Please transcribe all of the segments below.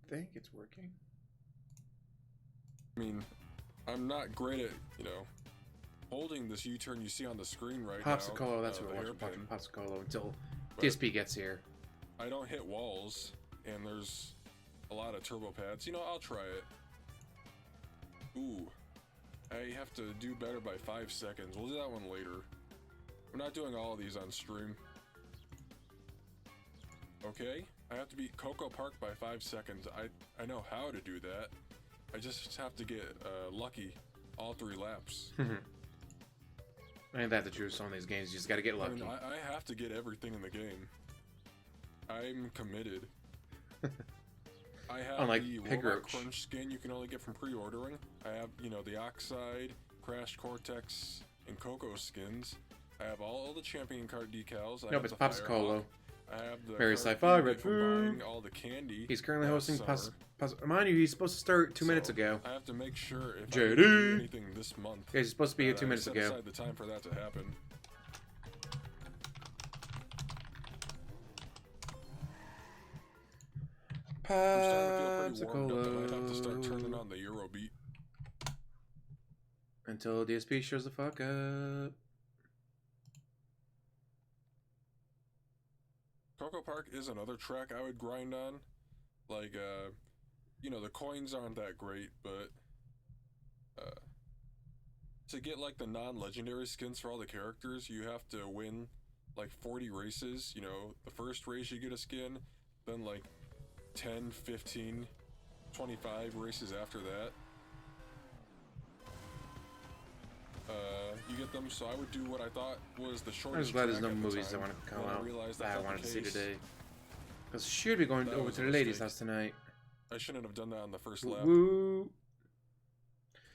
I think it's working. I mean, I'm not great at, holding this U-turn you see on the screen right Popsicle, now. That's what we're watching. Popsicle until DSP gets here. I don't hit walls, and there's a lot of turbo pads. I'll try it. Ooh. I have to do better by 5 seconds. We'll do that one later. We're not doing all of these on stream. Okay. I have to beat Coco Park by 5 seconds. I know how to do that. I just have to get lucky all 3 laps. Ain't that the truth? Some of these games, you just gotta get lucky. I have to get everything in the game. I'm committed. I have Unlike the Pigroach Crunch skin you can only get from pre-ordering. I have, the Oxide, Crash Cortex, and Coco skins. I have all the champion card decals. Nope, it's Popsicle. I have the Very sci-fi, red food. All the candy. He's currently hosting mind you, he's supposed to start 2 minutes ago. I have to make sure if JD. I do anything this month. Yeah, he's supposed to be here 2 minutes set ago. aside the time for that to happen. I'm starting to feel pretty warmed up. I might have to start turning on the Eurobeat. Until DSP shows the fuck up. Coco Park is another track I would grind on. Like, the coins aren't that great, but to get like the non-legendary skins for all the characters, you have to win like 40 races. The first race you get a skin, then like 10, 15, 25 races after that. You get them, so I would do what I thought was the shortest. I'm just glad there's no track at the movies time, that want to come when I out realized that I that's not wanted the to see case. today. Because should be going That over was to a the ladies' mistake. house tonight. I shouldn't have done that on the first lap. Woo!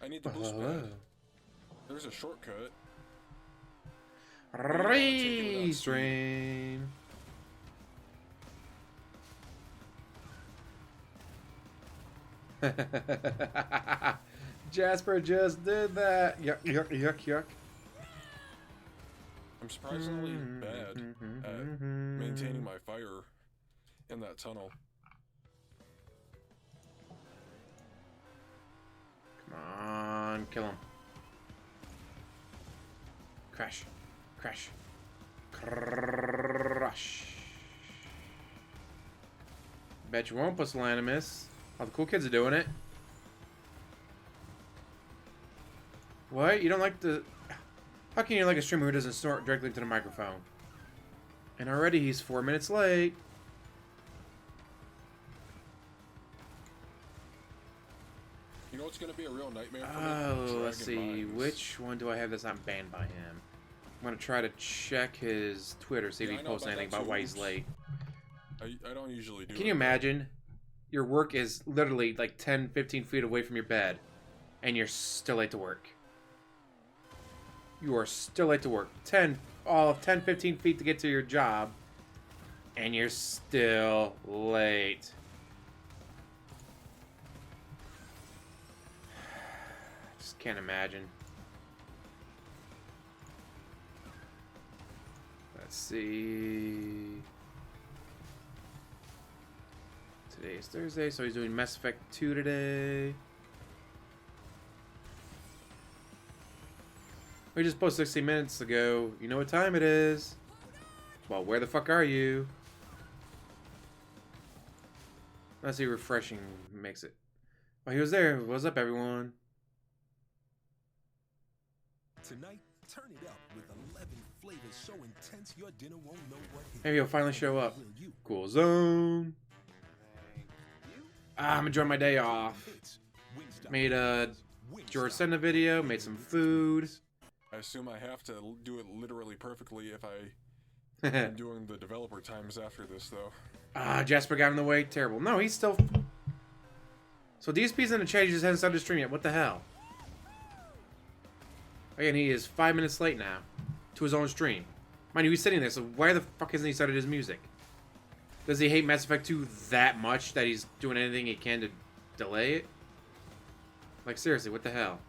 I need the boost pad. There's a shortcut. Restream. Jasper just did that. Yuck, yuck, yuck, yuck. I'm surprisingly bad at maintaining my fire in that tunnel. Come on, kill him. Crash. Crash. Crush. Bet you won't, Pusillanimous. All the cool kids are doing it. What? You don't like the... How can you like a streamer who doesn't snort directly into the microphone? And already he's 4 minutes late. You know what's going to be a real nightmare for me? Oh, let's see. Mines. Which one do I have that's not banned by him? I'm going to try to check his Twitter, see if he posts anything about why he's late. I don't usually do Can you imagine? Your work is literally like 10, 15 feet away from your bed, and you're still late to work. You are still late to work. 10, 15 feet to get to your job, and you're still late. Just can't imagine. Let's see. Today is Thursday, so he's doing Mass Effect 2 today. We just posted 60 minutes ago. You know what time it is. Well, where the fuck are you? Let's see, refreshing makes it. Oh, he was there. What's up, everyone? Tonight, turn it up with 11 flavors so intense your dinner won't know what hit. Maybe he'll finally show up. Cool zone. I'm enjoying my day off. Made a George Senna video, made some food. I assume I have to do it literally perfectly if I'm doing the developer times after this, though. Jasper got in the way. Terrible. No, he's still... So DSP's in the chat, he just hasn't started the stream yet. What the hell? Again, he is 5 minutes late now to his own stream. Mind you, he's sitting there, so why the fuck hasn't he started his music? Does he hate Mass Effect 2 that much that he's doing anything he can to delay it? Like, seriously, what the hell?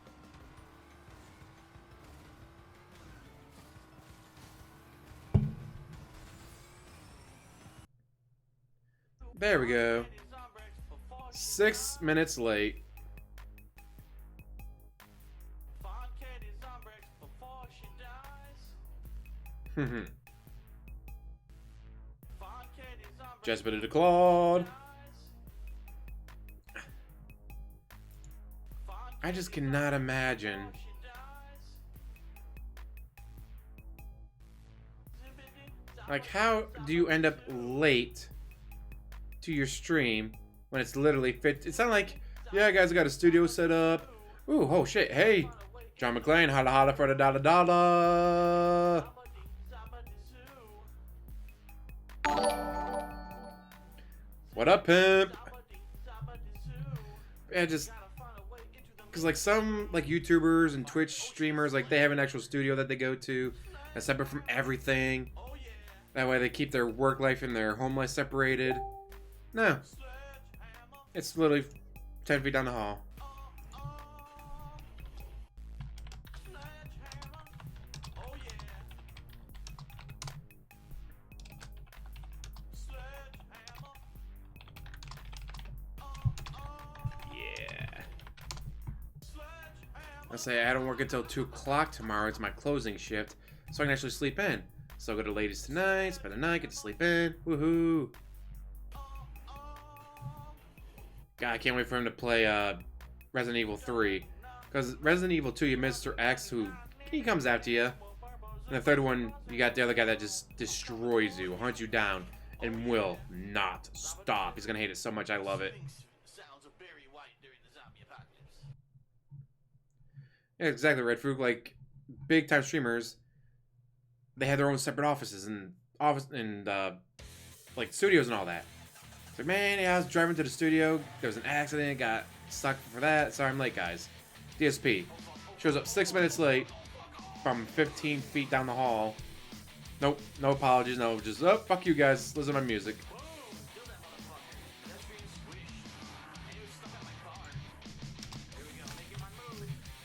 There we go. 6 minutes late. Just been to Claude. I just cannot imagine. Like, how do you end up late to your stream when it's literally fit? It's not like, yeah, guys, I got a studio set up. Ooh, oh shit, hey, John McClane, holla holla for the dollar dollar. What up, pimp? Yeah, just because like some like YouTubers and Twitch streamers, like they have an actual studio that they go to that's separate from everything. That way they keep their work life and their home life separated. No. It's literally 10 feet down the hall. Yeah. I say I don't work until 2 o'clock tomorrow. It's my closing shift. So I can actually sleep in. So go to ladies tonight, spend the night, get to sleep in. Woohoo! God, I can't wait for him to play Resident Evil 3. Because Resident Evil 2, you Mr. X, who he comes after you. And the third one, you got the other guy that just destroys you, hunts you down, and will not stop. He's gonna hate it so much. I love it. Yeah, exactly, Red Fruit. Like big time streamers, they have their own separate offices and like studios and all that. It's like, man, yeah, I was driving to the studio. There was an accident. Got stuck for that. Sorry, I'm late, guys. DSP shows up 6 minutes late from 15 feet down the hall. Nope, no apologies. No, just oh, fuck you guys. Listen to my music.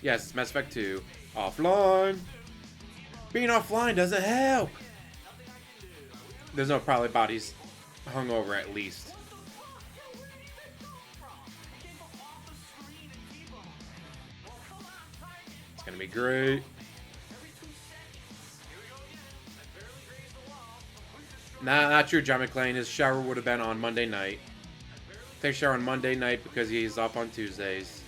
Yes, it's Mass Effect 2 offline. Being offline doesn't help. There's no probably bodies hungover at least. It's gonna be great. Nah, not true, John McClane. His shower would have been on Monday night. Take a shower on Monday night because he's off on Tuesdays.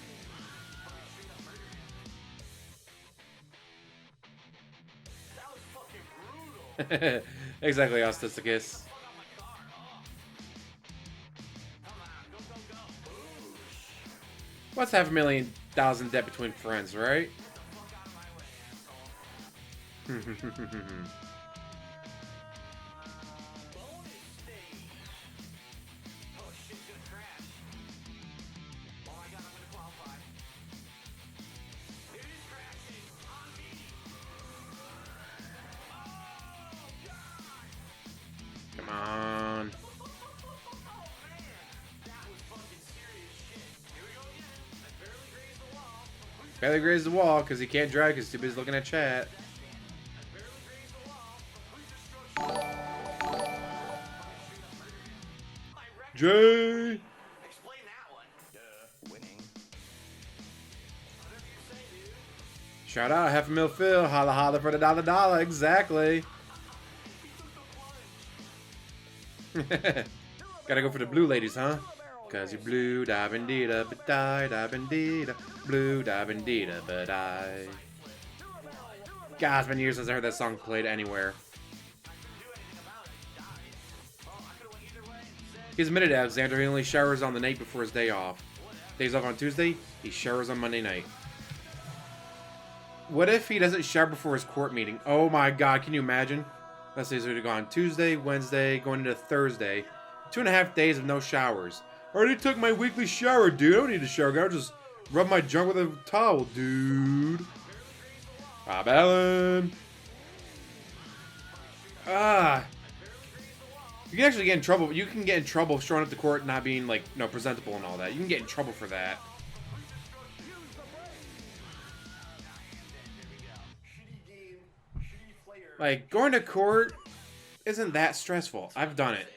Exactly, Austisticus. What's $500,000 in debt between friends, right? Come on. Barely grazed the wall because he can't drive because he's too busy looking at chat. Jay! Shout out, $500,000 Phil. Holla holla for the dollar dollar. Exactly. Gotta go for the blue ladies, huh? Cause you blue da bandita, but I da bandita, blue da bandita, but I. God, it's been years since I heard that song played anywhere. He's admitted, Alexander, he only showers on the night before his day off. Days off on Tuesday, he showers on Monday night. What if he doesn't shower before his court meeting? Oh my god, can you imagine? Let's say he's going to go on Tuesday, Wednesday, going into Thursday. 2.5 days of no showers. I already took my weekly shower, dude. I don't need a shower. I'll just rub my junk with a towel, dude. Bob Allen. You can actually get in trouble. You can get in trouble showing up to court not being, like, presentable and all that. You can get in trouble for that. Like, going to court isn't that stressful. I've done it.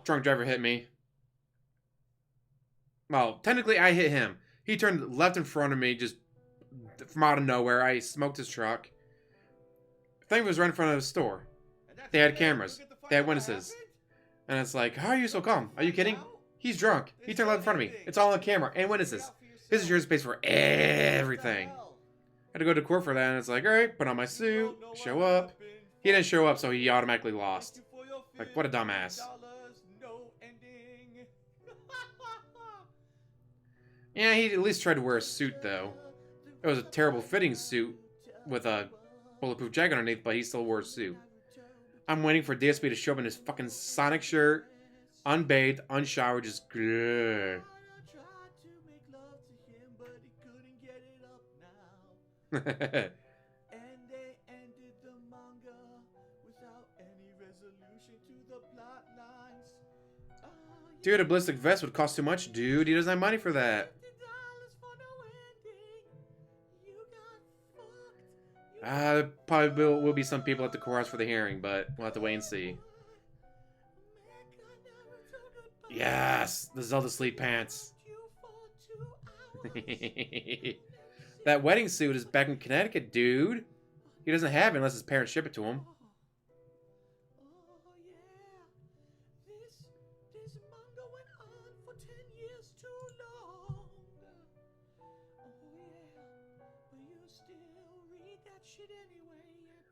Drunk driver hit me. Well, technically I hit him. He turned left in front of me, just from out of nowhere. I smoked his truck. Thing was right in front of the store. They had cameras. They had witnesses. And it's like, how are you so calm? Are you kidding? He's drunk. He turned left in front of me. It's all on camera and witnesses. His insurance pays for everything. I had to go to court for that, and it's like, alright, put on my suit, show up. He didn't show up, so he automatically lost. Like, what a dumbass. Yeah, he at least tried to wear a suit, though. It was a terrible fitting suit with a bulletproof jacket underneath, but he still wore a suit. I'm waiting for DSP to show up in his fucking Sonic shirt, unbathed, unshowered, just grrr. Dude, a ballistic vest would cost too much, dude. He doesn't have money for that. There probably will be some people at the courthouse for the hearing, but we'll have to wait and see. Yes, the Zelda sleep pants. That wedding suit is back in Connecticut, dude. He doesn't have it unless his parents ship it to him.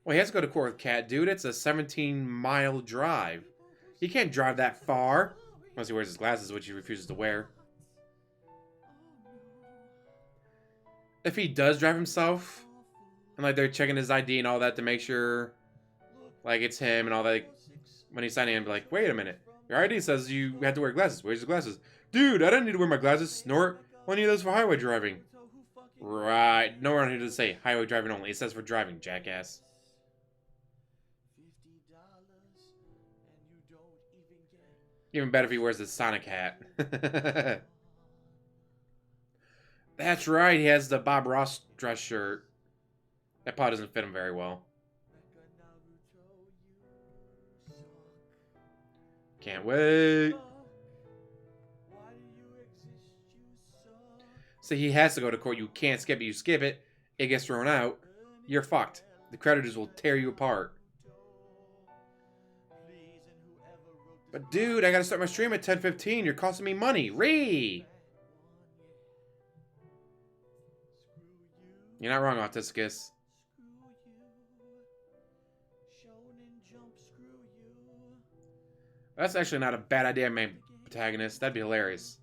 Well, he has to go to court with Cat, dude. It's a 17-mile drive. He can't drive that far. Unless he wears his glasses, which he refuses to wear. If he does drive himself, and like they're checking his ID and all that to make sure like it's him and all that, when he's signing in, be like, wait a minute. Your ID says you have to wear glasses. Where's your glasses? Dude, I didn't need to wear my glasses. Snort. Well, I need those for highway driving. Right. Nowhere on here does it say highway driving only. It says for driving, jackass. Even better if he wears the Sonic hat. That's right, he has the Bob Ross dress shirt. That probably doesn't fit him very well. Can't wait. So he has to go to court. You can't skip it. You skip it, it gets thrown out. You're fucked. The creditors will tear you apart. But dude, I gotta start my stream at 10:15. You're costing me money. Reeeee! You're not wrong, Autiscus. That's actually not a bad idea, main protagonist. That'd be hilarious.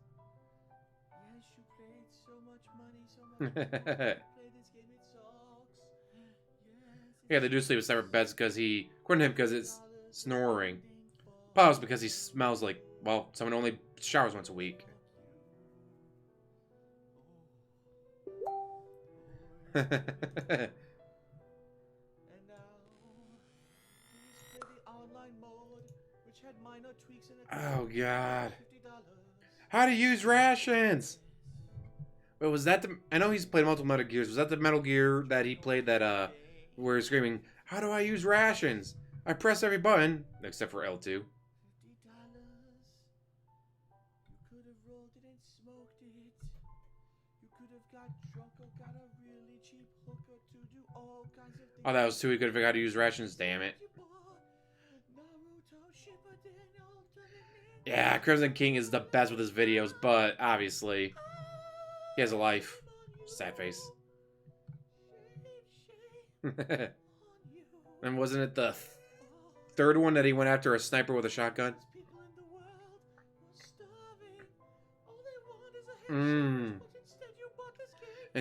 Yeah, they do sleep in separate beds because according to him, because it's snoring. Probably because he smells like, well, someone only showers once a week. Oh, God. How to use rations! Wait, was that the... I know he's played multiple Metal Gears. Was that the Metal Gear that he played that, where he's screaming, how do I use rations? I press every button, except for L2. Oh, that was too. He could have figured out how to use rations, damn it. Yeah, Crimson King is the best with his videos, but obviously, he has a life. Sad face. And wasn't it the third one that he went after a sniper with a shotgun? In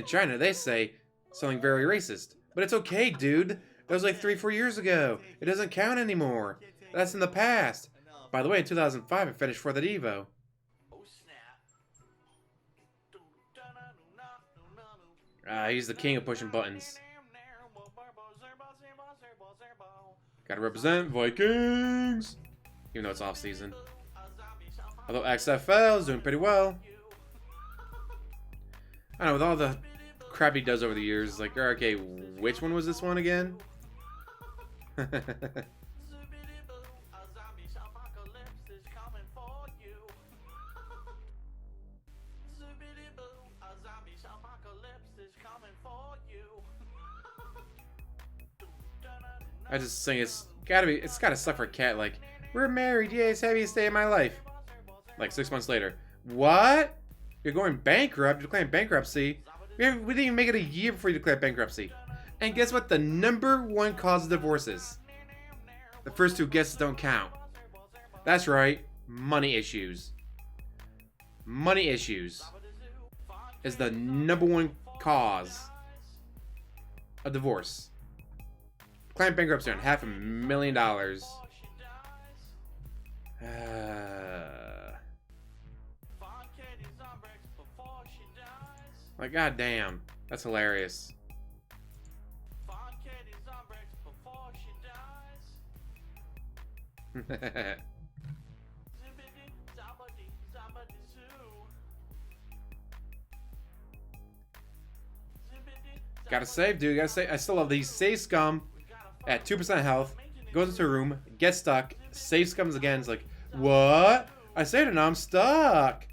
China, they say something very racist. But it's okay, dude. That was like 3-4 years ago. It doesn't count anymore. That's in the past. By the way, in 2005, I finished 4th at Evo. He's the king of pushing buttons. Gotta represent Vikings! Even though it's off season. Although XFL is doing pretty well. I don't know, with all the crap he does over the years, like, okay, which one was this one again? I just think it's gotta suck for a cat. Like, we're married, yay, it's the happiest day of my life. Like 6 months later, what? You're going bankrupt? You're declaring bankruptcy? We didn't even make it a year before you declared bankruptcy. And guess what? The #1 cause of divorce is? The first 2 guesses don't count. That's right, money issues. Money issues is the #1 cause of divorce. Declaring bankruptcy on $500,000. Like, goddamn, that's hilarious. Gotta save, dude. Gotta save. I still love these. Save scum at 2% health. Goes into a room, gets stuck. Save scums again. It's like, what? I saved it, now I'm stuck.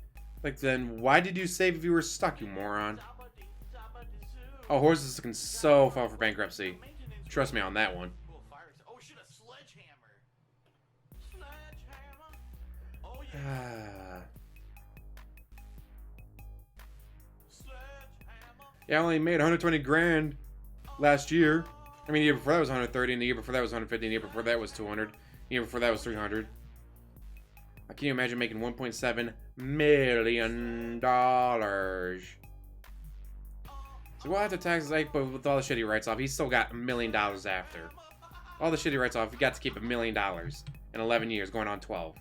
Like, then why did you save if you were stuck, you moron? Oh, horses can so fall for bankruptcy. Trust me on that one. Yeah, I only made 120 grand last year. I mean, the year before that was 130, and the year before that was 150, and the year before that was 200. The year before that was 300. Can you imagine making $1.7 million? So well, after taxes, but with all the shit he writes off, he's still got $1 million after. All the shit he writes off, he got to keep $1 million in 11 years, going on 12.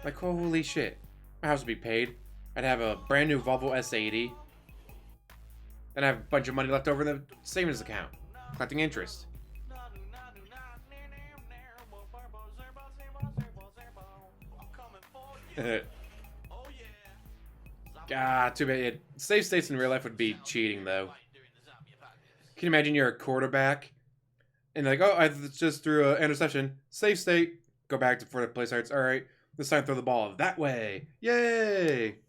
Like, holy shit. My house would be paid. I'd have a brand new Volvo S80. Then I have a bunch of money left over in the savings account, collecting interest. God, too bad. Save states in real life would be cheating, though. Can you imagine you're a quarterback and like, oh, I just threw an interception. Save state. Go back to before the play starts. All right, this time throw the ball that way. Yay!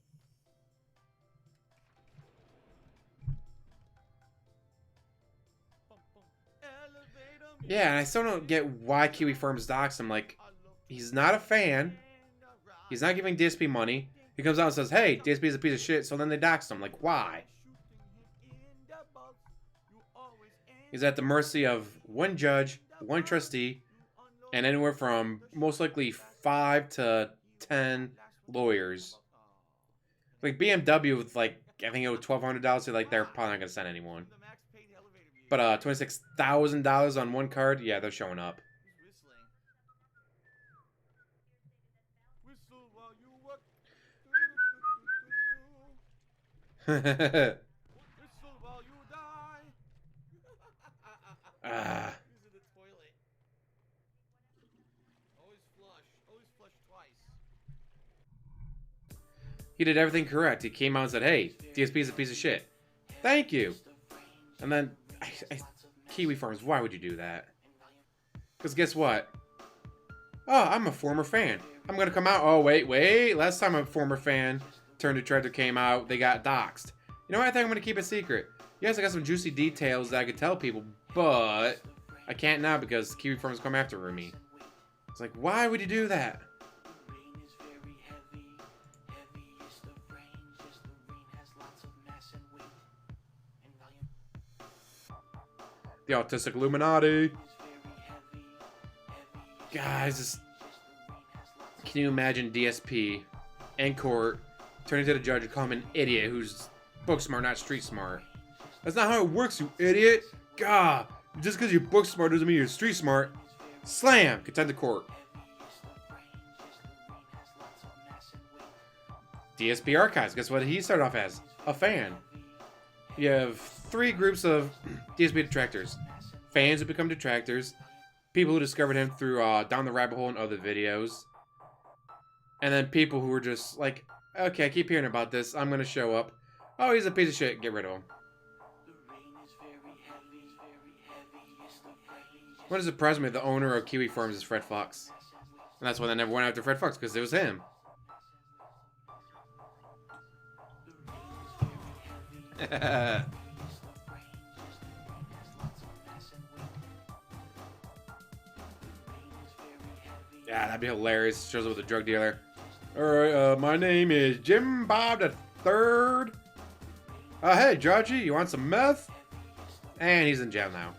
Yeah, and I still don't get why Kiwi Farms doxed him. Like, he's not a fan. He's not giving DSP money. He comes out and says, hey, DSP is a piece of shit, so then they doxed him. Like, why? He's at the mercy of one judge, one trustee, and anywhere from most likely 5 to 10 lawyers. Like, BMW with, like, I think it was $1,200, so, like, they're probably not going to send anyone. But $26,000 on one card, yeah, they're showing up. He did everything correct. He came out and said, hey, DSP is a piece of shit. Thank you. And then, Kiwi Farms, why would you do that? Because guess what? Oh, I'm a former fan. I'm going to come out. Oh, wait. Last time a former fan turned detractor came out, they got doxxed. You know what? I think I'm going to keep it secret. Yes, I got some juicy details that I could tell people, but I can't now because Kiwi Farms come after me. It's like, why would you do that? The autistic Illuminati. Guys, can you imagine DSP in court turning to the judge and call him an idiot who's book smart, not street smart? That's not how it works, you idiot. God, just because you're book smart doesn't mean you're street smart. Slam! Contend to court. DSP Archives. Guess what he started off as? A fan. You have 3 groups of DSP detractors. Fans who become detractors. People who discovered him through Down the Rabbit Hole and other videos. And then people who were just like, okay, I keep hearing about this. I'm going to show up. Oh, he's a piece of shit. Get rid of him. What surprised me, the owner of Kiwi Farms is Fred Fox. And that's why they never went after Fred Fox, because it was him. Yeah, that'd be hilarious. Shows up with a drug dealer. Alright, my name is Jim Bob the Third. Hey, Georgie, you want some meth? And he's in jail now.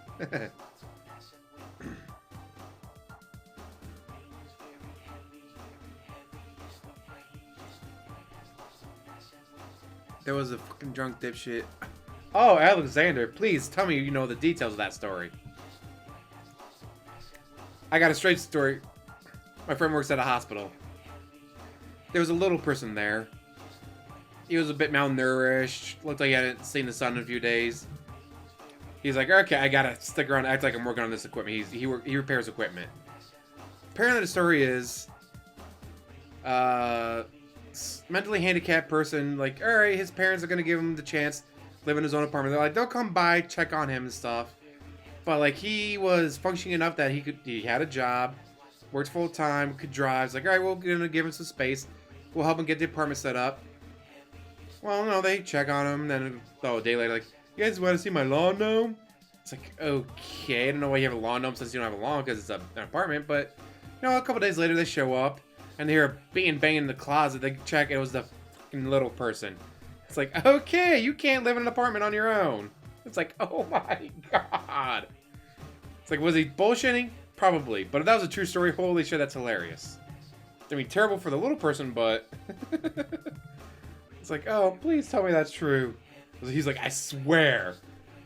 There was a fucking drunk dipshit. Oh, Alexander, please tell me you know the details of that story. I got a straight story. My friend works at a hospital. There was a little person there. He was a bit malnourished. Looked like he hadn't seen the sun in a few days. He's like, okay, I gotta stick around, act like I'm working on this equipment. He repairs equipment. Apparently the story is, mentally handicapped person, like, alright, his parents are gonna give him the chance to live in his own apartment. They're like, they'll come by, check on him and stuff. But like, he was functioning enough that he had a job, worked full time, could drive. It's like, alright, we're gonna give him some space. We'll help him get the apartment set up. Well, no, they check on him. Then, a day later, like, you guys want to see my lawn gnome? It's like, okay, I don't know why you have a lawn gnome since you don't have a lawn because it's an apartment. But, you know, a couple days later, they show up and they hear being banging in the closet. They check, it was the fucking little person. It's like, okay, you can't live in an apartment on your own. It's like, oh my god. It's like, was he bullshitting? Probably. But if that was a true story, holy shit, that's hilarious. I mean, terrible for the little person, but... It's like, oh, please tell me that's true. He's like, I swear.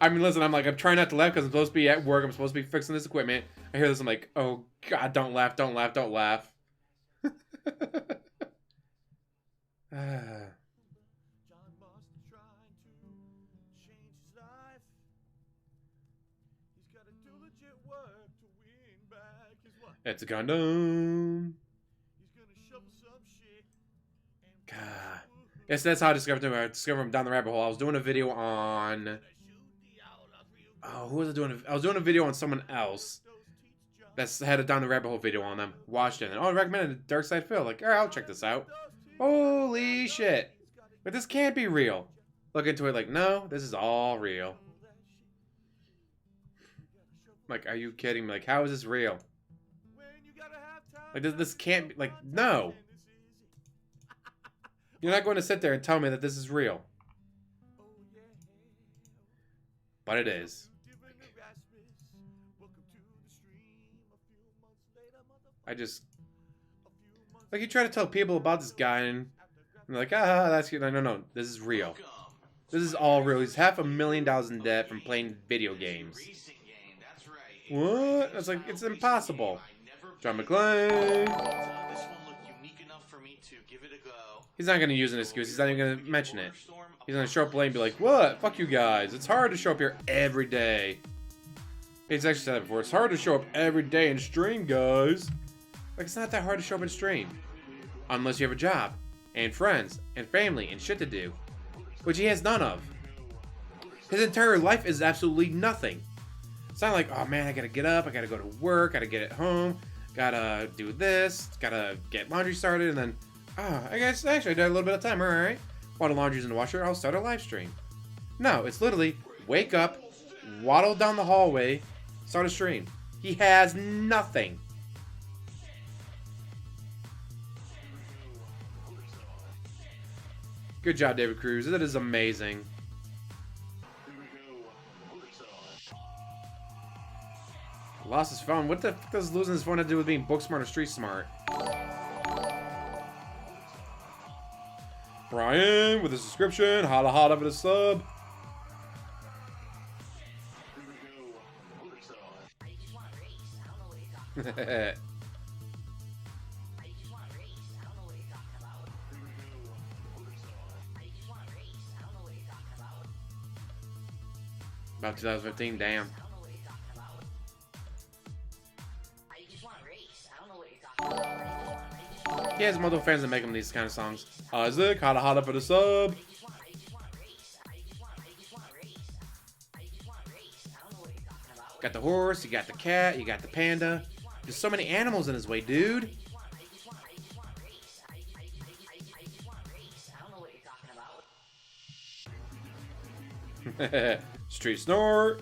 I mean, listen, I'm trying not to laugh because I'm supposed to be at work. I'm supposed to be fixing this equipment. I hear this, I'm like, oh, God, don't laugh, don't laugh, don't laugh. It's a condom. God. Yes, that's how I discovered him. I discovered him down the rabbit hole. I was doing a video on... Oh, who was I doing? I was doing a video on someone else that's had a down the rabbit hole video on them. Watched it. And I recommended Dark Side Phil. Like, alright, I'll check this out. Holy shit. But this can't be real. Look into it like, no, this is all real. Like, are you kidding me? Like, how is this real? Like, this can't be... Like, no. You're not going to sit there and tell me that this is real. But it is. I just... Like, you try to tell people about this guy and they're like, ah, that's good. No, this is real. This is all real. He's $500,000 in debt from playing video games. What? It's like, it's impossible. John McClane. He's not going to use an excuse. He's not even going to mention it. He's going to show up late and be like, what? Fuck you guys. It's hard to show up here every day. He's actually said that before. It's hard to show up every day and stream, guys. Like, it's not that hard to show up and stream. Unless you have a job, and friends, and family, and shit to do. Which he has none of. His entire life is absolutely nothing. It's not like, oh man, I gotta get up, I gotta go to work, gotta get it home, gotta do this, gotta get laundry started, and then, I guess, actually, I got a little bit of time, alright. While the laundry's in the washer, I'll start a live stream. No, it's literally, wake up, waddle down the hallway, start a stream. He has nothing. Good job, David Cruz. That is amazing. Lost his phone. What the fuck does losing his phone have to do with being book smart or street smart? Brian with a subscription. Holla holla for the sub. About 2015, damn. He has multiple fans that make him these kind of songs. Isaac, holla holla for the sub. Got the horse, you got the cat, you got the panda. There's so many animals in his way, dude. Street snort.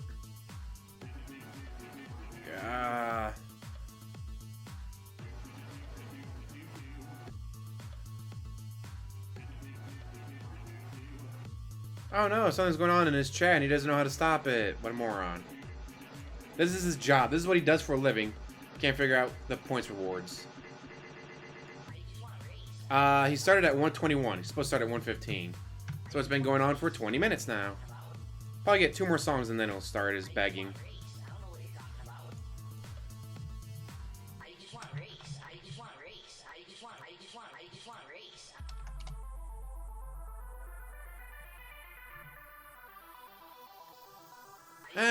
Oh no, something's going on in his chat and he doesn't know how to stop it. What a moron. This is his job. This is what he does for a living. Can't figure out the points rewards. He started at 121. He's supposed to start at 115. So it's been going on for 20 minutes now. Probably get 2 more songs and then he'll start his begging.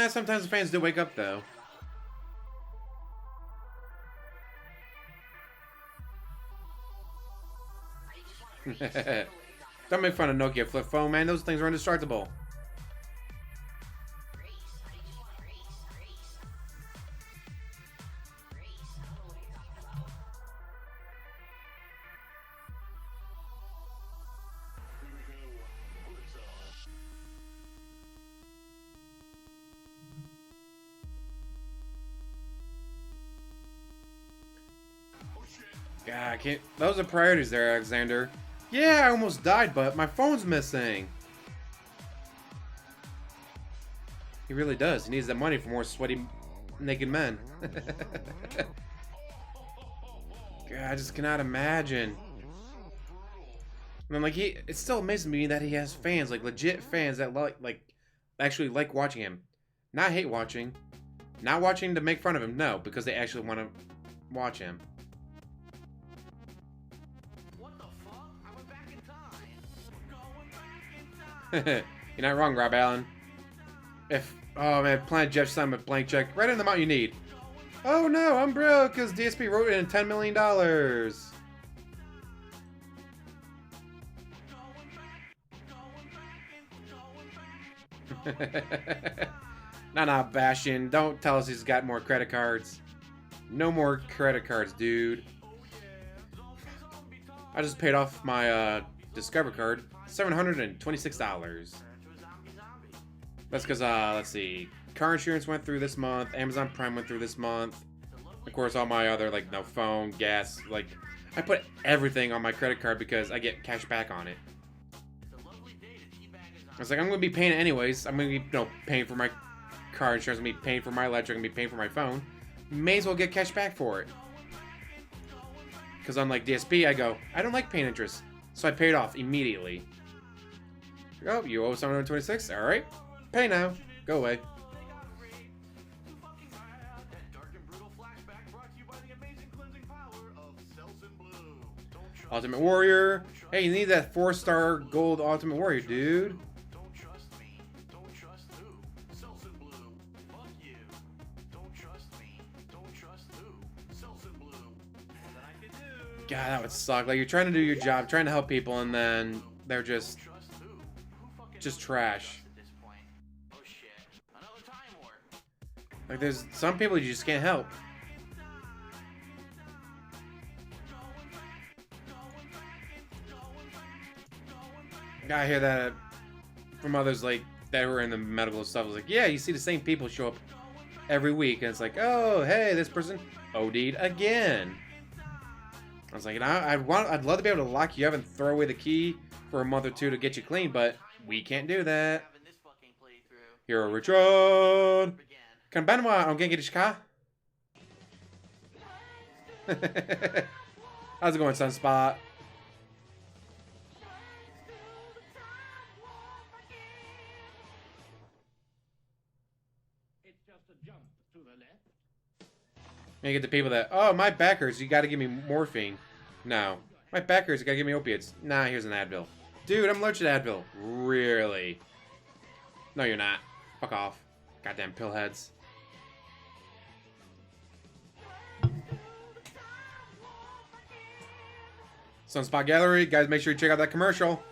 Sometimes the fans do wake up though. Don't make fun of Nokia flip phone, man. Those things are indestructible. God, I can't. Those are priorities there, Alexander. Yeah, I almost died, but my phone's missing. He really does. He needs that money for more sweaty, naked men. God, I just cannot imagine. I mean, like, it still amazes me that he has fans, like legit fans that actually like watching him. Not hate watching. Not watching to make fun of him, no, because they actually want to watch him. You're not wrong, Rob Allen. Oh man, Planet Jeff Simon with blank check. Right in the amount you need. Oh no, I'm broke because DSP wrote in $10 million. Nah, Bastion. Don't tell us he's got more credit cards. No more credit cards, dude. I just paid off my Discover card. $726. That's because, let's see. Car insurance went through this month. Amazon Prime went through this month. Of course, all my other, like, no phone, gas, like, I put everything on my credit card because I get cash back on it. I was like, I'm going to be paying it anyways. I'm going to be, paying for my car insurance. I'm going to be paying for my electric. I'm going to be paying for my phone. May as well get cash back for it. Because unlike DSP, I don't like paying interest. So I paid off immediately. Oh, you owe $726? Alright. Pay now. Go away. Ultimate Warrior. Hey, you need that 4-star gold Ultimate Warrior, dude. God, that would suck. Like, you're trying to do your job, trying to help people, and then they're just trash. Like, there's some people you just can't help. I hear that from others, like, that were in the medical stuff. I was like, yeah, you see the same people show up every week, and it's like, oh, hey, this person OD'd again. I was like, I'd love to be able to lock you up and throw away the key for a month or two to get you clean, but we can't do that. Hero Richard. Kan Benoit on Genki Dishka? How's it going, Sunspot? You get the people that, oh, my back hurts, you gotta give me morphine. No. My back hurts, you gotta give me opiates. Nah, here's an Advil. Dude, I'm allergic to Advil. Really? No, you're not. Fuck off. Goddamn pillheads. Sunspot Gallery, guys, make sure you check out that commercial.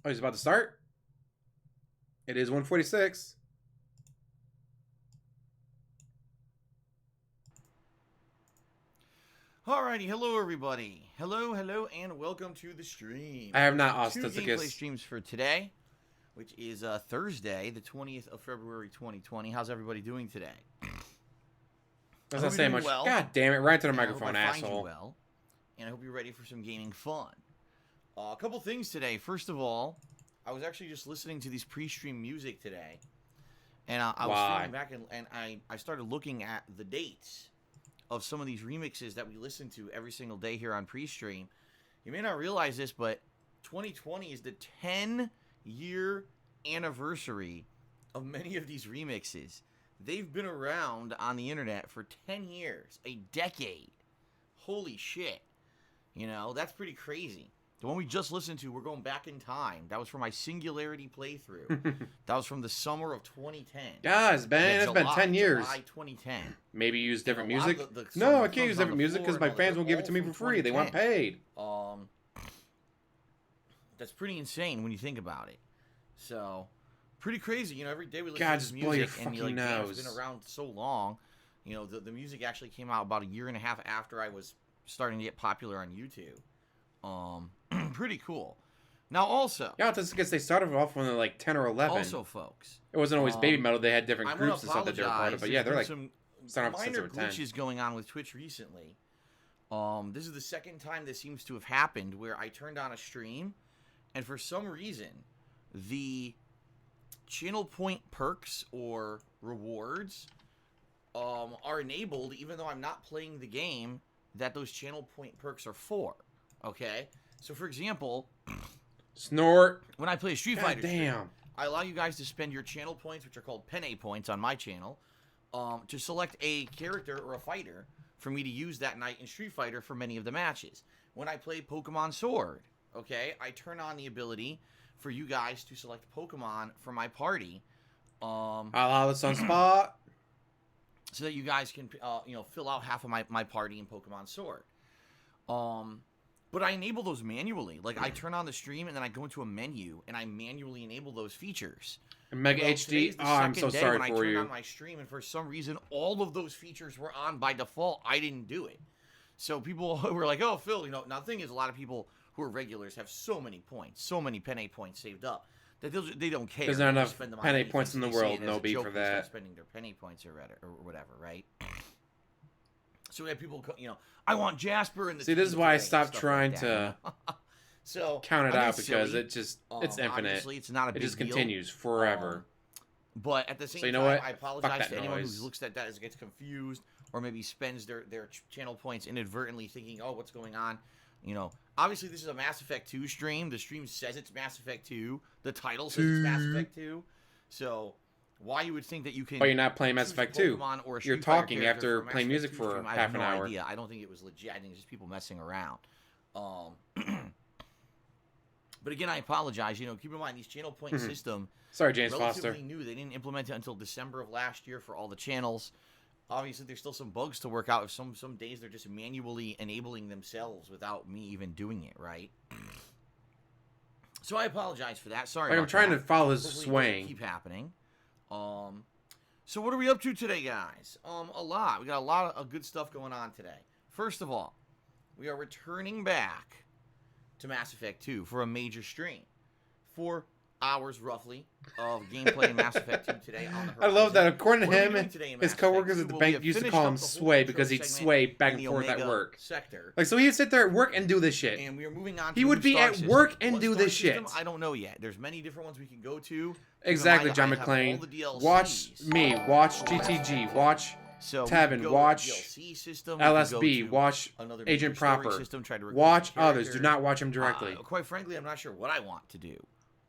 Oh, he's about to start? It is 1:46. Alrighty, hello everybody. Hello, and welcome to the stream. I have not Two gameplay streams for today, which is Thursday, the 20th of February, 2020. How's everybody doing today? Doesn't say much. Well. God damn it! Right to the microphone, I asshole. well. and I hope you're ready for some gaming fun. A couple things today. First of all, I was actually just listening to these pre-stream music today, and I was thinking back, and I started looking at the dates of some of these remixes that we listen to every single day here on pre-stream. You may not realize this, but 2020 is the 10-year anniversary of many of these remixes. They've been around on the internet for 10 years, a decade. Holy shit. You know, that's pretty crazy. The one we just listened to, we're going back in time. That was from my Singularity playthrough. That was from the summer of 2010. Guys, man, it's been 10 years. July 2010. Maybe use different music? The No, I can't use different music because my fans won't give it to me for free. They want paid. That's pretty insane when you think about it. So, pretty crazy. You know, every day we listen God, to this just blow your music, and you're fucking like, damn, nose. it's been around so long. You know, the music actually came out about a year and a half after I was starting to get popular on YouTube. Pretty cool. Now, also... Yeah, that's because they started off when they're like 10 or 11. Also, folks... It wasn't always Baby Metal. They had different I'm groups and stuff that they were part of. But yeah, they're like... some starting off since they minor were 10. glitches going on with Twitch recently. This is the second time this seems to have happened where I turned on a stream, and for some reason, the channel point perks or rewards are enabled even though I'm not playing the game that those channel point perks are for. Okay? So, for example... Snort. When I play a Street Fighter damn. I allow you guys to spend your channel points, which are called Penne points on my channel, to select a character or a fighter for me to use that night in Street Fighter for many of the matches. When I play Pokemon Sword, okay, I turn on the ability for you guys to select Pokemon for my party. I'll have the Sunspot. So that you guys can, fill out half of my party in Pokemon Sword. But I enable those manually. Like, I turn on the stream, and then I go into a menu, and I manually enable those features. Mega HD? Oh, I'm so sorry for you. When I turned on my stream, and for some reason, all of those features were on by default. I didn't do it. So people were like, oh, Phil, now the thing is, a lot of people who are regulars have so many points, so many Penne points saved up, that they don't care. There's not enough Penne points in the world, no beef for that. Spending their Penne points or whatever, right? So we have people, I want Jasper in the See, this is why I stopped trying to count it out because silly. it's infinite. Obviously, it's not a big It just deal. continues forever. But at the same So you know time, what? I apologize to anyone noise. who looks at that as gets confused or maybe spends their channel points inadvertently thinking, oh, what's going on? Obviously this is a Mass Effect 2 stream. The stream says it's Mass Effect 2. The title says it's Mass Effect 2. So... why you would think that you can... But you're not playing Mass Effect 2. You're talking after for playing music for half an hour. Idea. I don't think it was legit. I think it's just people messing around. But again, I apologize. Keep in mind, these channel point system... Sorry, James relatively Foster. new. They didn't implement it until December of last year for all the channels. Obviously, there's still some bugs to work out. Some days they're just manually enabling themselves without me even doing it, right? So I apologize for that. Sorry. I'm trying to follow his Hopefully swaying. it doesn't keep happening. So what are we up to today, guys? A lot. We got a lot of good stuff going on today. First of all, we are returning back to Mass Effect 2 for a major stream. 4 hours, roughly, of gameplay in Mass Effect 2 today on the I love that. According to What are we him, doing today in his Mass coworkers Effect at the 2? bank We used to have call him finished up the Sway whole because he'd intro sway segment back in and the forth at Omega work. Sector. Like, so he'd sit there at work and do this shit. And we are moving on to He a would new be star at system. work and What do star this system? shit. I don't know yet. There's many different ones we can go to. Exactly, Keep in John mind, I have all McClane. the DLCs. Watch me. Watch GTG. Watch So Tavin. Watch LSB. Watch Agent Proper. Watch others. Do not watch him directly. Quite frankly, I'm not sure what I want to do.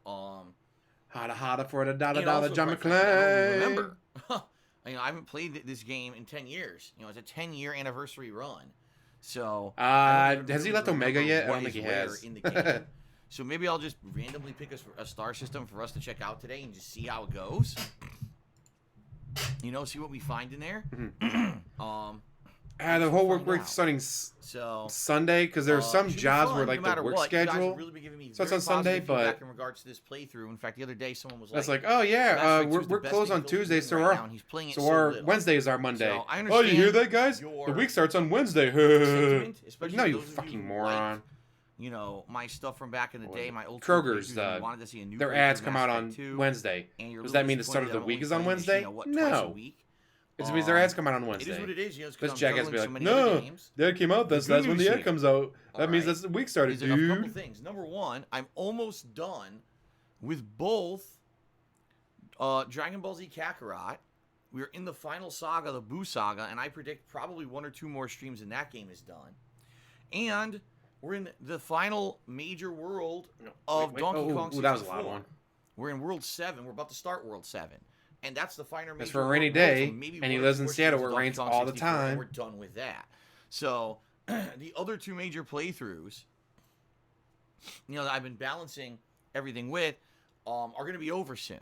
Hotta for the And dollar, also, John quite frankly, I don't even McClane. remember. I haven't played this game in 10 years. It's a 10-year anniversary run. So Has he left Omega remember yet? I what don't think is he where has. in the game. So maybe I'll just randomly pick a star system for us to check out today and just see how it goes. See what we find in there. The whole work week out. starting So Sunday because there are some should be jobs fun, where like no matter the work what. You guys schedule. have really been giving me So it's very on Sunday, positive feedback but in regards to this playthrough. In fact, the other day someone was that's like, like, oh yeah, Mass Effect 2 is the we're best closed thing on Phil's Tuesday, doing so right our now, and he's playing it so so our little. Wednesday is our Monday. So I Oh, you hear understand that, guys? your The week starts on Wednesday. sentiment, especially No, for you those of fucking who moron. Like, my stuff from back in the day, my old Kroger's, playthroughs, and wanted to see a new their playthrough ads of come Mass out Effect on 2, Wednesday. and you're a Does little that mean the start of disappointed the that I'm week only is on playing this, Wednesday? twice a No. week. It means their ads come out on It Wednesday. is what it is. You know, it's This 'cause I'm jackass juggling be so like, many no, other games. that came out. That's when the ad news comes here. out. That All means right. that's the week started, Is a couple dude. things. Number one, I'm almost done with both Dragon Ball Z Kakarot. We're in the final saga, the Boo Saga, and I predict probably 1 or 2 more streams and that game is done. And we're in the final major world of Donkey Kong 64. That was a loud one. We're in World 7. We're about to start World 7. And that's the final major That's for a world rainy so day, maybe and he 1 or lives 2 in more Seattle streams where of it rains Donkey Kong all the 64, and time. we're done with that. So the other 2 major playthroughs, you know, that I've been balancing everything with, are going to be over soon.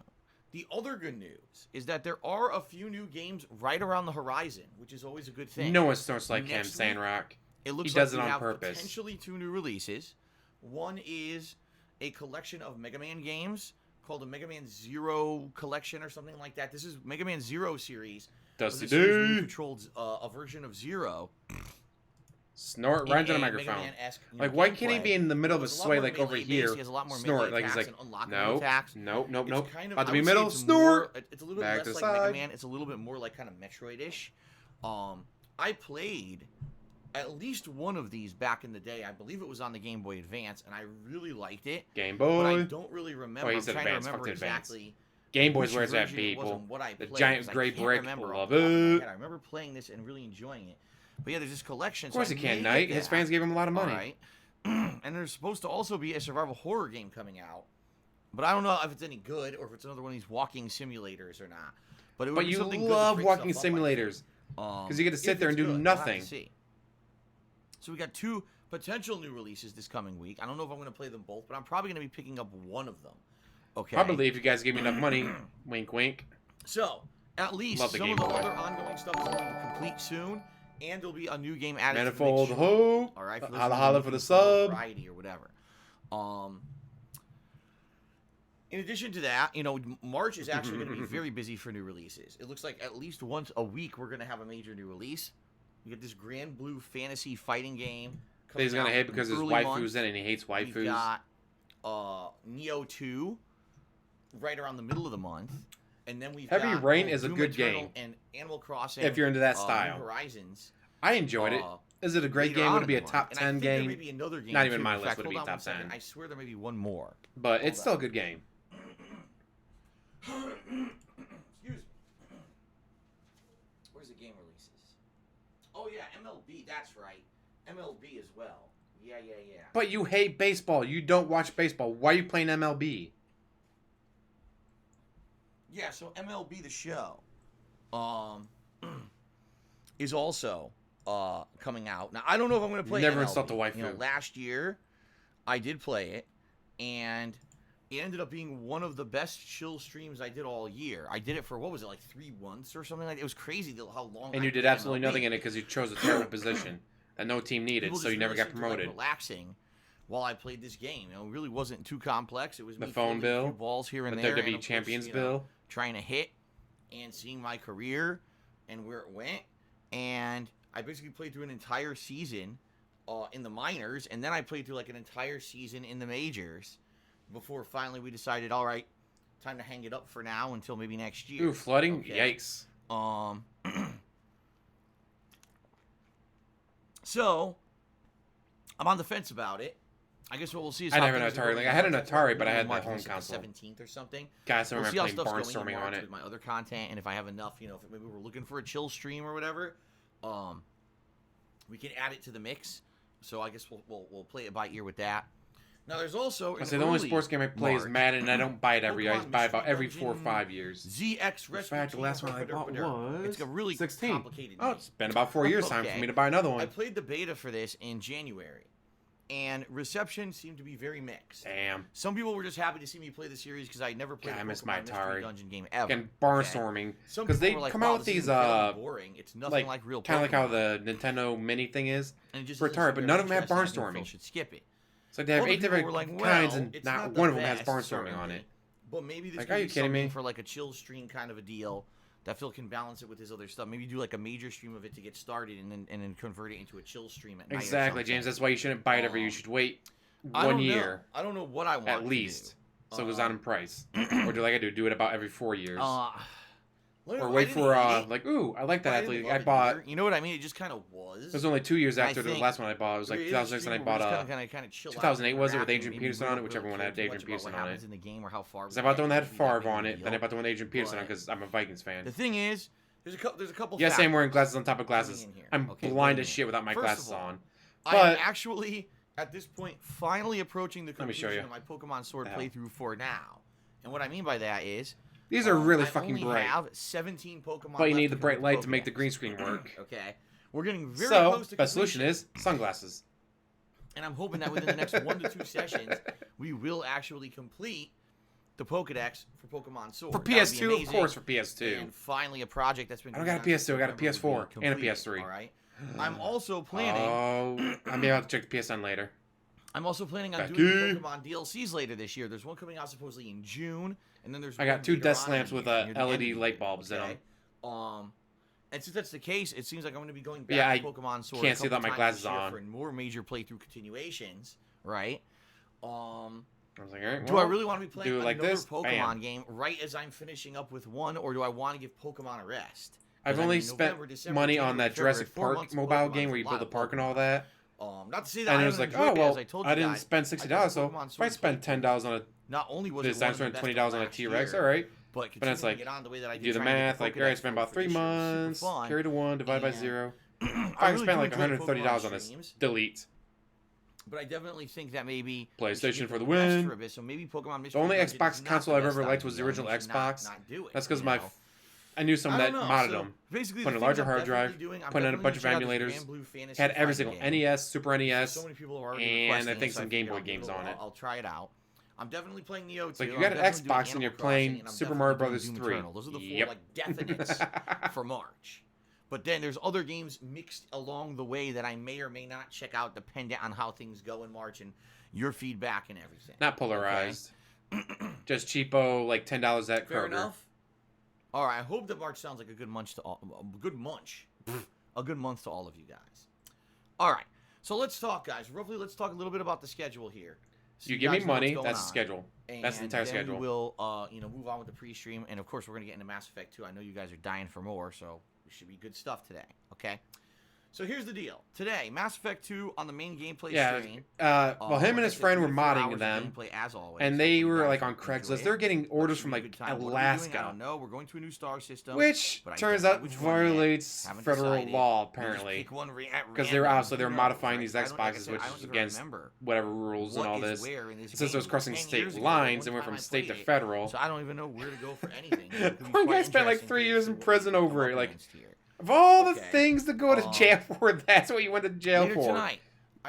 The other good news is that there are a few new games right around the horizon, which is always a good thing. No one starts like him, Next week, Sandrock. It looks He does like it we on have purpose. potentially 2 new releases. One is a collection of Mega Man games called the Mega Man Zero Collection or something like that. This is Mega Man Zero series. Dusty was a series where you D. controlled a version of Zero. Snort in right into the a Mega microphone. Man-esque, Like, why can't he gameplay. be in the middle of a It's lot sway more like over melee-based. here? He has a lot more Snort melee like he's attacks like, and unlockable nope, attacks. nope. It's kind of, About to I be would say middle. it's Snort. more- It's a little bit Back less to like side. Mega Man. It's a little bit more like kind of Metroid-ish. I played at least one of these back in the day. I believe it was on the Game Boy Advance, and I really liked it. Game But I Boy. don't really remember. he I'm said trying Advance, to remember fuck the Advance. exactly. Game Boy's which where it's at, version it was people. and what I The played, giant because I great can't brick. remember Love off the top of my it. head. I remember playing this and really enjoying it. But yeah, there's this collection. Of course so he I can, may Knight. get His that. fans gave him a lot of money. All right. And there's supposed to also be a survival horror game coming out. But I don't know if it's any good or if it's another one of these walking simulators or not. But it would But be you something good to love break walking stuff up, I think. simulators. Because Because you get to sit there and do nothing. So we got 2 potential new releases this coming week. I don't know if I'm going to play them both, but I'm probably going to be picking up one of them. Okay. I believe you guys give me enough money. Wink, wink. So, at least Love the some Game of the Boy. other ongoing stuff is going to complete soon, and there'll be a new game added Manifold to the mix shortly. hope. All right, Holla holla for the sub. variety or whatever. In addition to that, you know, March is actually going to be very busy for new releases. It looks like at least once a week we're going to have a major new release. We get this Grand Blue fantasy fighting game. That he's gonna out hate because in his early waifu's months. in it and he hates waifus. We've got Neo 2 right around the middle of the month. And then we've Heavy got Rain is a Doom good Eternal game. And Animal Crossing. If you're into that New style. Horizons. I enjoyed it. Is it a great later game? on Would it in be the a month. top And 10 I think game? There may be another game. Not even too. my In list fact, would it be hold on top one second. 10. I swear there may be one more. But Hold it's still a on. good game. Excuse me. Where's the game releases? Oh yeah, MLB. That's right. MLB as well. Yeah. But you hate baseball. You don't watch baseball. Why are you playing MLB? Yeah, so MLB The Show is also coming out. Now, I don't know if I'm going to play Never MLB. installed the waifu. You know, last year, I did play it, and it ended up being one of the best chill streams I did all year. I did it for, what was it, like 3 months or something like that? It was crazy how long And I you did played absolutely MLB. nothing in it because you chose a terrible position that no team needed, People so just you never really got seemed to like promoted. relaxing while I played this game. You know, it really wasn't too complex. It was The me phone fielding a bill, few balls here and The there, WWE and of course, Champions you know, bill. trying to hit and seeing my career and where it went. And I basically played through an entire season in the minors, and then I played through like an entire season in the majors before finally we decided, all right, time to hang it up for now until maybe next year. Ooh, flooding? Okay. Yikes. So, I'm on the fence about it. I guess what we'll see is I how never had things an are Atari. going Like, I had an March. Atari, but I had the March, home was it console. 17th or something. Guys, I We'll remember see how playing stuff's going in barnstorming on March it. with my other content, and if I have enough, you know, if maybe we're looking for a chill stream or whatever, we can add it to the mix. So I guess we'll play it by ear with that. Now there's also I say the only sports game I play is March, Madden, and I don't buy it every year. I Pokemon buy about Mystery every 4 or Dungeon 5 years. ZX Rescue In fact, the Team last one I bought was It's a really 16. complicated Oh, name. it's been about 4 years time for Okay. me to buy another I one. played the beta for this in January, and reception seemed to be very mixed. Damn. Some people were just happy to see me play the series because I never played God, I a miss my Pokemon Mystery Atari. Dungeon game ever. And barnstorming. Some Because people they were like, come wow, out with this is these, incredibly boring. It's nothing like real Pokemon. kind of like how the Nintendo Mini thing is. And it just for doesn't Atari, seem but very none of them have interesting. I think barnstorming. Phil should skip it. So they have Other 8 people different were like, kinds, well, and it's not the one of them has best, barnstorming on certainly, it. But maybe this Like, could are be you kidding something me? for like a chill stream kind of a deal that Phil can balance it with his other stuff. Maybe do like a major stream of it to get started, and then convert it into a chill stream at night. Exactly, James. That's why you shouldn't buy it every year. You should wait 1 year. I don't know what I want At to least. do. So it goes down in price. Or do like I do it about every 4 years. Or wait for like, ooh, I like that athlete. I bought. You know what I mean? It just kind of was. It was only 2 years after the last one I bought. It was like 2006, and I bought 2008 was it with Adrian Peterson on it? Whichever one had Adrian Peterson on it. Because I bought the one that had Favre on it, then I bought the one with Adrian Peterson on because I'm a Vikings fan. The thing is, there's a couple. Yes, I'm wearing glasses on top of glasses. I'm blind as shit without my glasses on. But I'm actually at this point finally approaching the conclusion of my Pokemon Sword playthrough for now. And what I mean by that is. These are really fucking bright. I have 17 Pokemon. But you need the bright light to make the green screen work. Okay. We're getting very close to completion. Best solution is sunglasses. And I'm hoping that within the next 1 to 2 sessions, we will actually complete the Pokedex for Pokemon Sword. For PS2, of course, for PS2. And finally, a project that's been. I don't got a PS2. I got a PS4 and a PS3. All right. I'm also planning. Oh, I'm able to check the PSN later. I'm also planning on doing the Pokemon DLCs later this year. There's one coming out supposedly in June, and then there's. I got 2 desk lamps with LED light bulbs in them. And since that's the case, it seems like I'm going to be going back to Pokemon Sword. Can't see without my glasses on. For more major playthrough continuations, right? I was like, all right, do I really want to be playing another Pokemon game right as I'm finishing up with one, or do I want to give Pokemon a rest? I've only spent money on that Jurassic Park mobile game where you build a park and all that. Not to say that and it was like, oh well, I didn't spend $60, so if I spend $10 on a not only was this time spent $20 on a T-Rex, all right. But it's like do the math, like all right, I spent about 3 months, carry to 1, divide by 0. If I spent like $130 on this, delete. But I definitely think that maybe PlayStation for the win. For a bit, so maybe Pokemon the only Xbox console I've ever liked was the original Xbox. That's because I knew someone that modded them. Basically, put in a larger hard drive, put in a bunch of emulators, had every single NES, Super NES, and I think some Game Boy games on it. I'll try it out. I'm definitely playing Neo 2. It's like you got an Xbox and you're playing Super Mario Brothers 3. Those are the 4 like definites for March. But then there's other games mixed along the way that I may or may not check out dependent on how things go in March and your feedback and everything. Not polarized. Okay. Just cheapo, like $10 at Kroger. Fair enough. All right, I hope that March sounds like a good munch to all, a good month to all of you guys. All right, so let's talk, guys. Roughly, let's talk a little bit about the schedule here. So you give me money, that's the schedule. That's the entire schedule. We will, move on with the pre-stream, and of course, we're gonna get into Mass Effect 2. I know you guys are dying for more, so it should be good stuff today. Okay. So here's the deal. Today, Mass Effect 2 on the main gameplay stream. Well, him and his friend were modding them, as always, and they were like on Craigslist. They're getting orders from like Alaska. I don't know. We're going to a new star system, which turns out violates federal law apparently, because they're modifying these Xboxes, which is against whatever rules and all this. Since it was crossing state lines and went from state to federal, so I don't even know where to go for anything. One guy spent like 3 years in prison over it, like. Of all the things to go to jail for, that's what you went to jail for. Tonight,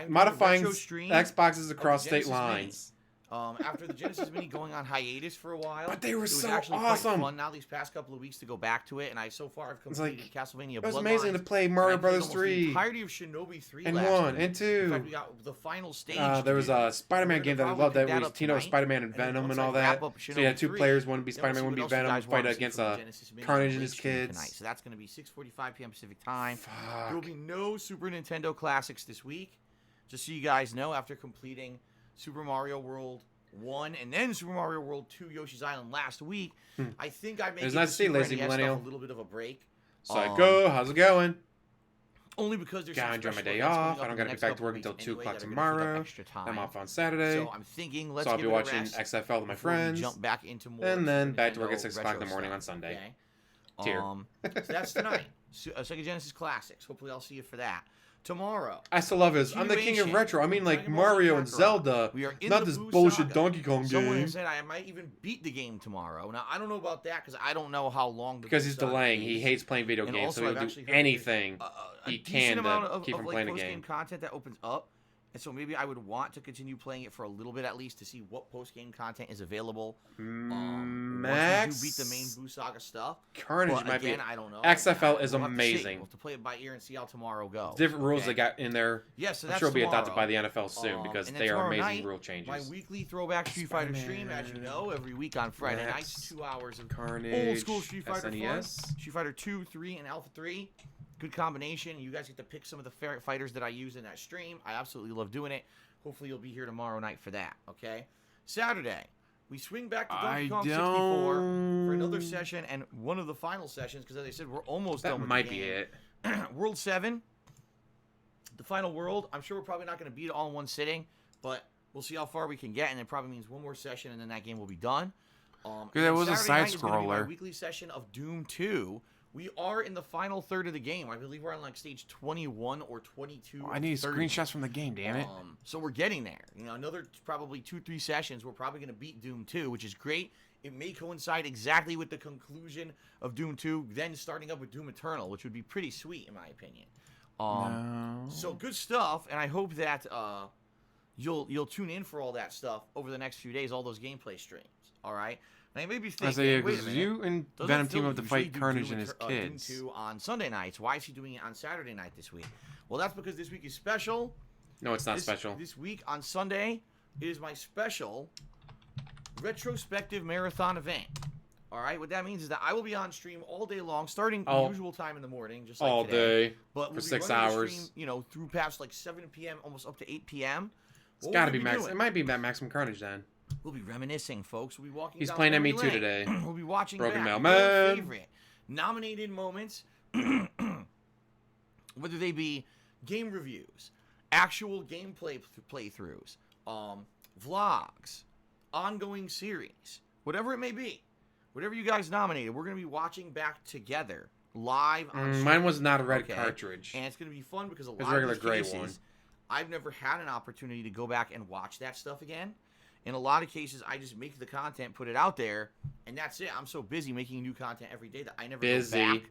modifying Xboxes across state lines. After the Genesis Mini going on hiatus for a while. But they were so actually awesome. Quite fun now these past couple of weeks to go back to it, and I've completed Castlevania Bloodlines. It was amazing to play Mario Brothers 3. The entirety of Shinobi 3 and last 1 week. and 2. In fact, we got the final stage. There was a Spider-Man game that I loved that was Tino, Spider-Man, and Venom and all that. So you had 2 players, one would be Spider-Man, one would be Venom, fight against Carnage and his kids. Tonight. So that's going to be 6:45 p.m. Pacific time. Fuck. There will be no Super Nintendo classics this week. Just so you guys know, after completing Super Mario World 1 and then Super Mario World 2 Yoshi's Island last week, I think I may give the Super NES stuff a little bit of a break. Psycho, how's it going? Only because there's gotta enjoy my day off. I don't gotta get back to work until 2 o'clock tomorrow. I'm off on Saturday. So I'm thinking, so I'll be watching XFL with my friends. Jump back into more and then back to work at 6 o'clock in the morning on Sunday. Okay? So that's tonight. Sega Genesis Classics. Hopefully I'll see you for that. Tomorrow. I still love his. I'm the king of retro. I mean, like Mario and Zelda. We are in not this bullshit Donkey Kong Someone game. said I might even beat the game tomorrow. Now I don't know about that because I don't know how long. Because he's delaying. He hates playing video games, so he'll do anything he can to keep from playing the game. Content that opens up. And so maybe I would want to continue playing it for a little bit at least to see what post-game content is available. Max? Once we do beat the main Boo Saga stuff. Carnage might be. I don't know. XFL is amazing. We'll have to play it by ear and see how tomorrow goes. Different rules they got in there. Yeah, so I'm that's sure will be tomorrow. adopted by the NFL soon because they are amazing rule changes. My weekly throwback Street Fighter stream, as you know, every week on Friday nights, 2 hours of Carnage, old school Street Fighter SNES. fun. Street Fighter 2, 3, and Alpha 3. Good combination. You guys get to pick some of the fighters that I use in that stream. I absolutely love doing it. Hopefully you'll be here tomorrow night for that, okay? Saturday, we swing back to I Donkey Kong 64 for another session and one of the final sessions, because as I said, we're almost done with might the be game. it. World 7, the final world. I'm sure we're probably not going to beat it all in one sitting, but we'll see how far we can get, and it probably means one more session, and then that game will be done. That was a Saturday night is gonna be my side-scroller. weekly session of Doom 2. We are in the final third of the game. I believe we're on like stage 21 or 22. I need 30. screenshots from the game, damn it. So we're getting there. You know, another probably 2-3 sessions. We're probably going to beat Doom 2, which is great. It may coincide exactly with the conclusion of Doom 2, then starting up with Doom Eternal, which would be pretty sweet in my opinion. No. So good stuff, and I hope that you'll tune in for all that stuff over the next few days, all those gameplay streams. All right. Now you may be I thinking, say, wait a because minute. you and Doesn't Venom Phil team up to usually fight do Carnage Doom and his Doom kids. 2 on Sunday nights. Why is he doing it on Saturday night this week? Well, that's because this week is special. No, it's not special. This week on Sunday, it is my special retrospective marathon event. All right, what that means is that I will be on stream all day long, starting the usual time in the morning, just like all today. day But for we'll be 6 running the hours. stream, you know, through past like 7 p.m., almost up to 8 p.m. It's got to be Max. It might be that Maximum Carnage then. We'll be reminiscing, folks. We'll be walking. He's down playing memory ME2 lane. today. We'll be watching Broken back Mailman. your favorite nominated moments, whether they be game reviews, actual gameplay playthroughs, vlogs, ongoing series, whatever it may be. Whatever you guys nominated, we're going to be watching back together live on stream. Mine was not a red cartridge. And it's going to be fun because a lot It's a regular of these gray cases, one. I've never had an opportunity to go back and watch that stuff again. In a lot of cases, I just make the content, put it out there, and that's it. I'm so busy making new content every day that I never go back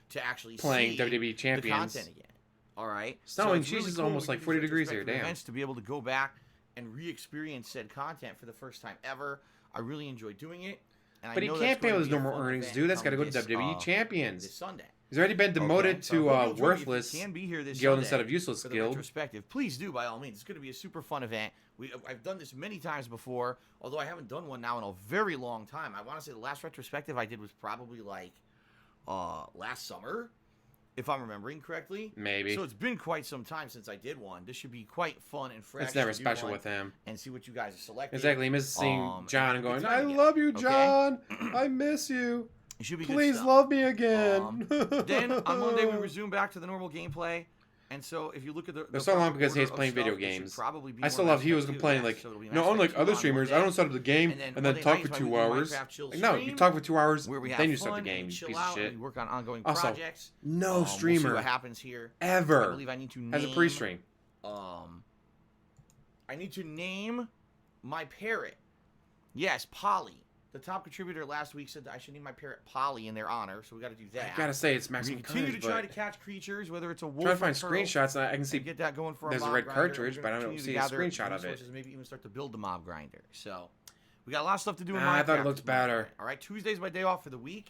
to actually playing see WWE Champions. the content again. All right? Snowing, it's really Jesus, cool almost when like we do 40 these degrees here, retrospective damn. events to be able to go back and re-experience said content for the first time ever. I really enjoy doing it. And But I he know can't that's pay going all to his be a normal fun earnings, event dude. That's come got to go to this, WWE Champions. this Sunday. He's already been demoted Okay, so I hope you'll to join me if you Worthless can be here this Guild Sunday instead of Useless for the Guild. retrospective. Please do, by all means. It's going to be a super fun event. I've done this many times before, although I haven't done one now in a very long time. I want to say the last retrospective I did was probably like last summer, if I'm remembering correctly. Maybe. So it's been quite some time since I did one. This should be quite fun and fresh. It's never to do special one with him. and see what you guys are selecting. Exactly. He misses seeing John and going, good I time again, love you, okay? John. I miss you. It should be good Please stuff. love me again. Then on Monday we resume back to the normal gameplay, and so if you look at the They're so long because he order hates playing of video stuff, it should games. probably be I more still Mass love he was Effect 2, complaining yeah, like, so it'll be no, Mass Effect unlike 2 other on streamers, I Monday. don't start up the game And then and then Monday talk night for is when 2 we do hours. Minecraft Chill Like, no, you Stream, talk for 2 hours, where we have then you start fun the game, and you chill piece of out shit. and we work on ongoing Also, projects. no We'll see streamer what happens here. I ever believe I need to has a name, pre-stream. I need to name my parrot. Yes, Polly. The top contributor last week said that I should name my parrot Polly in their honor, so we got to do that. I gotta say, it's We Maximum continue Carnage, to try to but catch creatures, whether it's a wolf try to or find turtle, screenshots and I can and see get that going for there's a mob red grinder. cartridge, We're but I gonna don't continue see to a gather screenshot of it. resources, maybe even start to build the mob grinder. So we got a lot of stuff to do in Nah, I thought it Minecraft looked this month. better. All right, Tuesday's my day off for the week.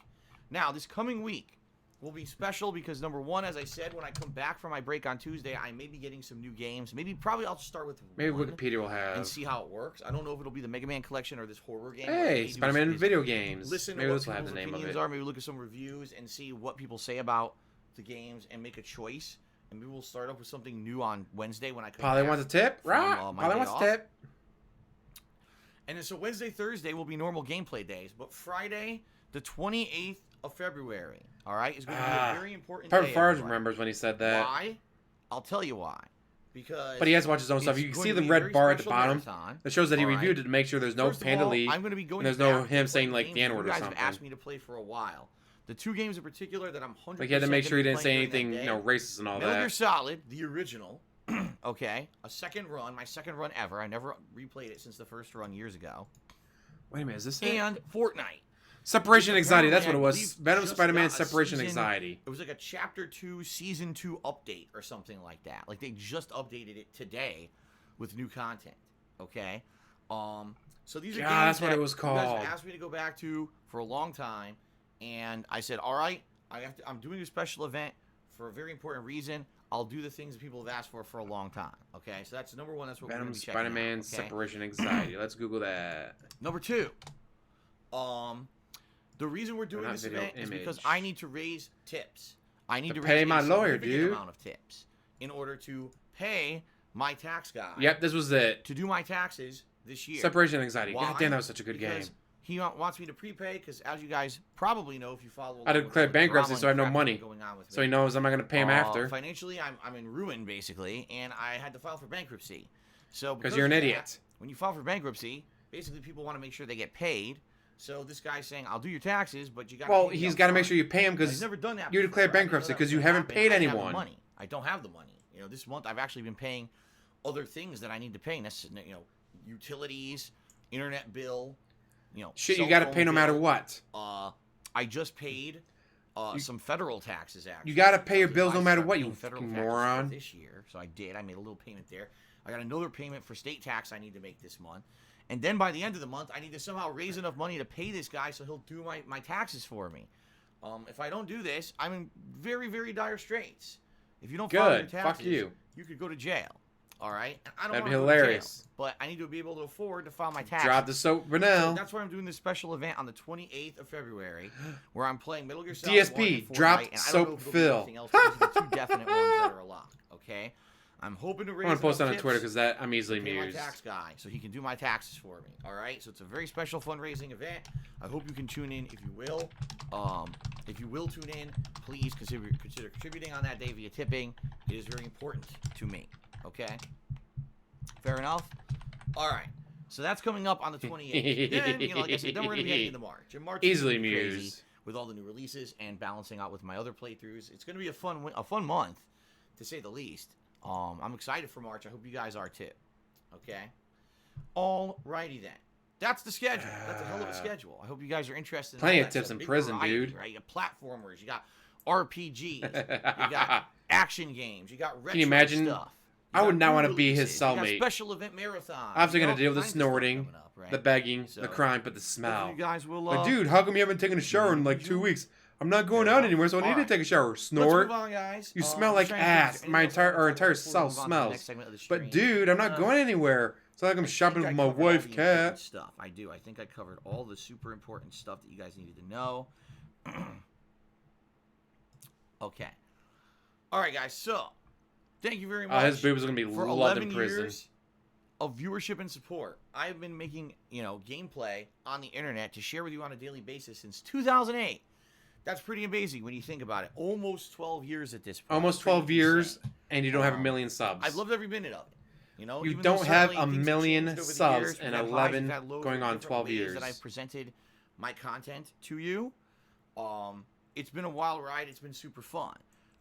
Now, this coming week will be special because, number one, as I said, when I come back from my break on Tuesday, I may be getting some new games. Probably I'll start with maybe one Wikipedia will have. and see how it works. I don't know if it'll be the Mega Man collection or this horror game. Hey, Spider-Man video games. Listen Maybe to this what will have the people's name of opinions it. are. Maybe look at some reviews and see what people say about the games and make a choice. And maybe we'll start off with something new on Wednesday when I come Polly back wants a tip? from, Right. my Polly day wants a off. tip. And then so Wednesday, Thursday will be normal gameplay days. But Friday, the 28th of February, all right, is going to be a very important Pepper day. Farrs everyone. remembers when he said that. Why? I'll tell you why. Because But he has to watch his own stuff. it's You can going see to the be a red very bar at the special bottom marathon, that shows that he all reviewed right? it to make sure there's no First of Panda all, League I'm going to be going and there's no back to him play saying the like games the N-word you or guys have asked something. me to play for a while. The 2 games in particular that I'm 100% Like he had to make sure he gonna didn't be say playing during anything, that day. racist and all Metal Gear that. Solid, the original. Okay, my second run ever. I never replayed it since the first run years ago. Wait a minute, is this it? And Fortnite. Separation Which Anxiety, that's what it apparently, I was. believe, Venom just Spider-Man got a Separation season- Anxiety. It was like a Chapter 2, Season 2 update or something like that. Like they just updated it today with new content. Okay, so these are God, games that's what that it was you guys called. have asked me to go back to for a long time, and I said, all right, I'm doing a special event for a very important reason. I'll do the things that people have asked for a long time. Okay, so that's number one. That's what we're Venom going to be checking out. Spider-Man Okay? Separation Anxiety. Let's Google that. Number 2, the reason we're doing Not this video event is because image. I need to raise tips. I need To to pay raise my a lawyer, significant dude. amount of tips in order to pay my tax guy. Yep, this was it. To do my taxes this year. Separation anxiety. Why? God damn, that was such a good Because game. he wants me to prepay because, as you guys probably know, if you follow, I declared bankruptcy, so I have no money. Going on with So me. he knows I'm not going to pay him after. Financially, I'm in ruin basically, and I had to file for bankruptcy. So Because you're an idiot. When you file for bankruptcy, basically people want to make sure they get paid. So this guy's saying, "I'll do your taxes, but you got." Well, he's got to make sure you pay him because he's never done that. you declared bankruptcy because you haven't paid anyone. I don't have the money. You know, this month I've actually been paying other things that I need to pay. You know, utilities, internet bill. You know, shit, you got to pay no matter what. I just paid some federal taxes. Actually, you got to pay your bills no matter what. You federal fucking moron. This year, so I did. I made a little payment there. I got another payment for state tax I need to make this month. And then by the end of the month, I need to somehow raise enough money to pay this guy so he'll do my taxes for me. If I don't do this, I'm in very, very dire straits. If you don't file your taxes, fuck you. You could go to jail. All right? And I don't That'd want be to go to jail, hilarious. but I need to be able to afford to file my taxes. Drop the soap, Brunel. So that's why I'm doing this special event on the 28th of February, where I'm playing Metal Gear Solid DSP, 1 and drop Fortnite, and soap, I don't know if it'll be Phil. anything else, these are the two definite ones that are a lock. Okay? I'm hoping to raise. I'm gonna post that on enough Twitter tips because I'm easily to pay my amused. tax guy, so he can do my taxes for me. All right, so it's a very special fundraising event. I hope you can tune in if you will. If you will tune in, please consider contributing on that day via tipping. It is very important to me. Okay, fair enough. All right, so that's coming up on the 28th. Then, you know, like I said, then we're gonna be heading into March. And March Easily is gonna be crazy amused with all the new releases and balancing out with my other playthroughs. It's gonna be a fun month, to say the least. I'm excited for March. I hope you guys are too. Okay? Alrighty then. That's the schedule. That's a hell of a schedule. I hope you guys are interested in Plenty all of that tips stuff. in Big prison, variety, dude. Right? You got platformers, you got RPGs, you got action games, you got retro Can you imagine? stuff. I would not want to be his You got cellmate. special event marathon. I'm still You gonna got deal all with the kinds of stuff snorting, coming up, right? the begging, So, the crime, but the hopefully smell. you guys will. Like, dude, how come you haven't taken a shower in like 2 weeks? I'm not going out anymore, so I need to take a shower. Snort. Let's move on, guys. You smell like ass. My entire cell smells. But dude, I'm not going anywhere. It's not like I'm shopping with my wife, cat. Stuff. I do. I think I covered all the super important stuff that you guys needed to know. Okay. All right, guys. So, thank you very much. His boobs are gonna be for loved 11 in prison. years of viewership and support. I have been making, gameplay on the internet to share with you on a daily basis since 2008. That's pretty amazing when you think about it. Almost 12 years at this point. Almost 12 years, and you don't have a million subs. I've loved every minute of it. You You don't have a million subs in 11 going on 12 years. That I've presented my content to you. It's been a wild ride. It's been super fun.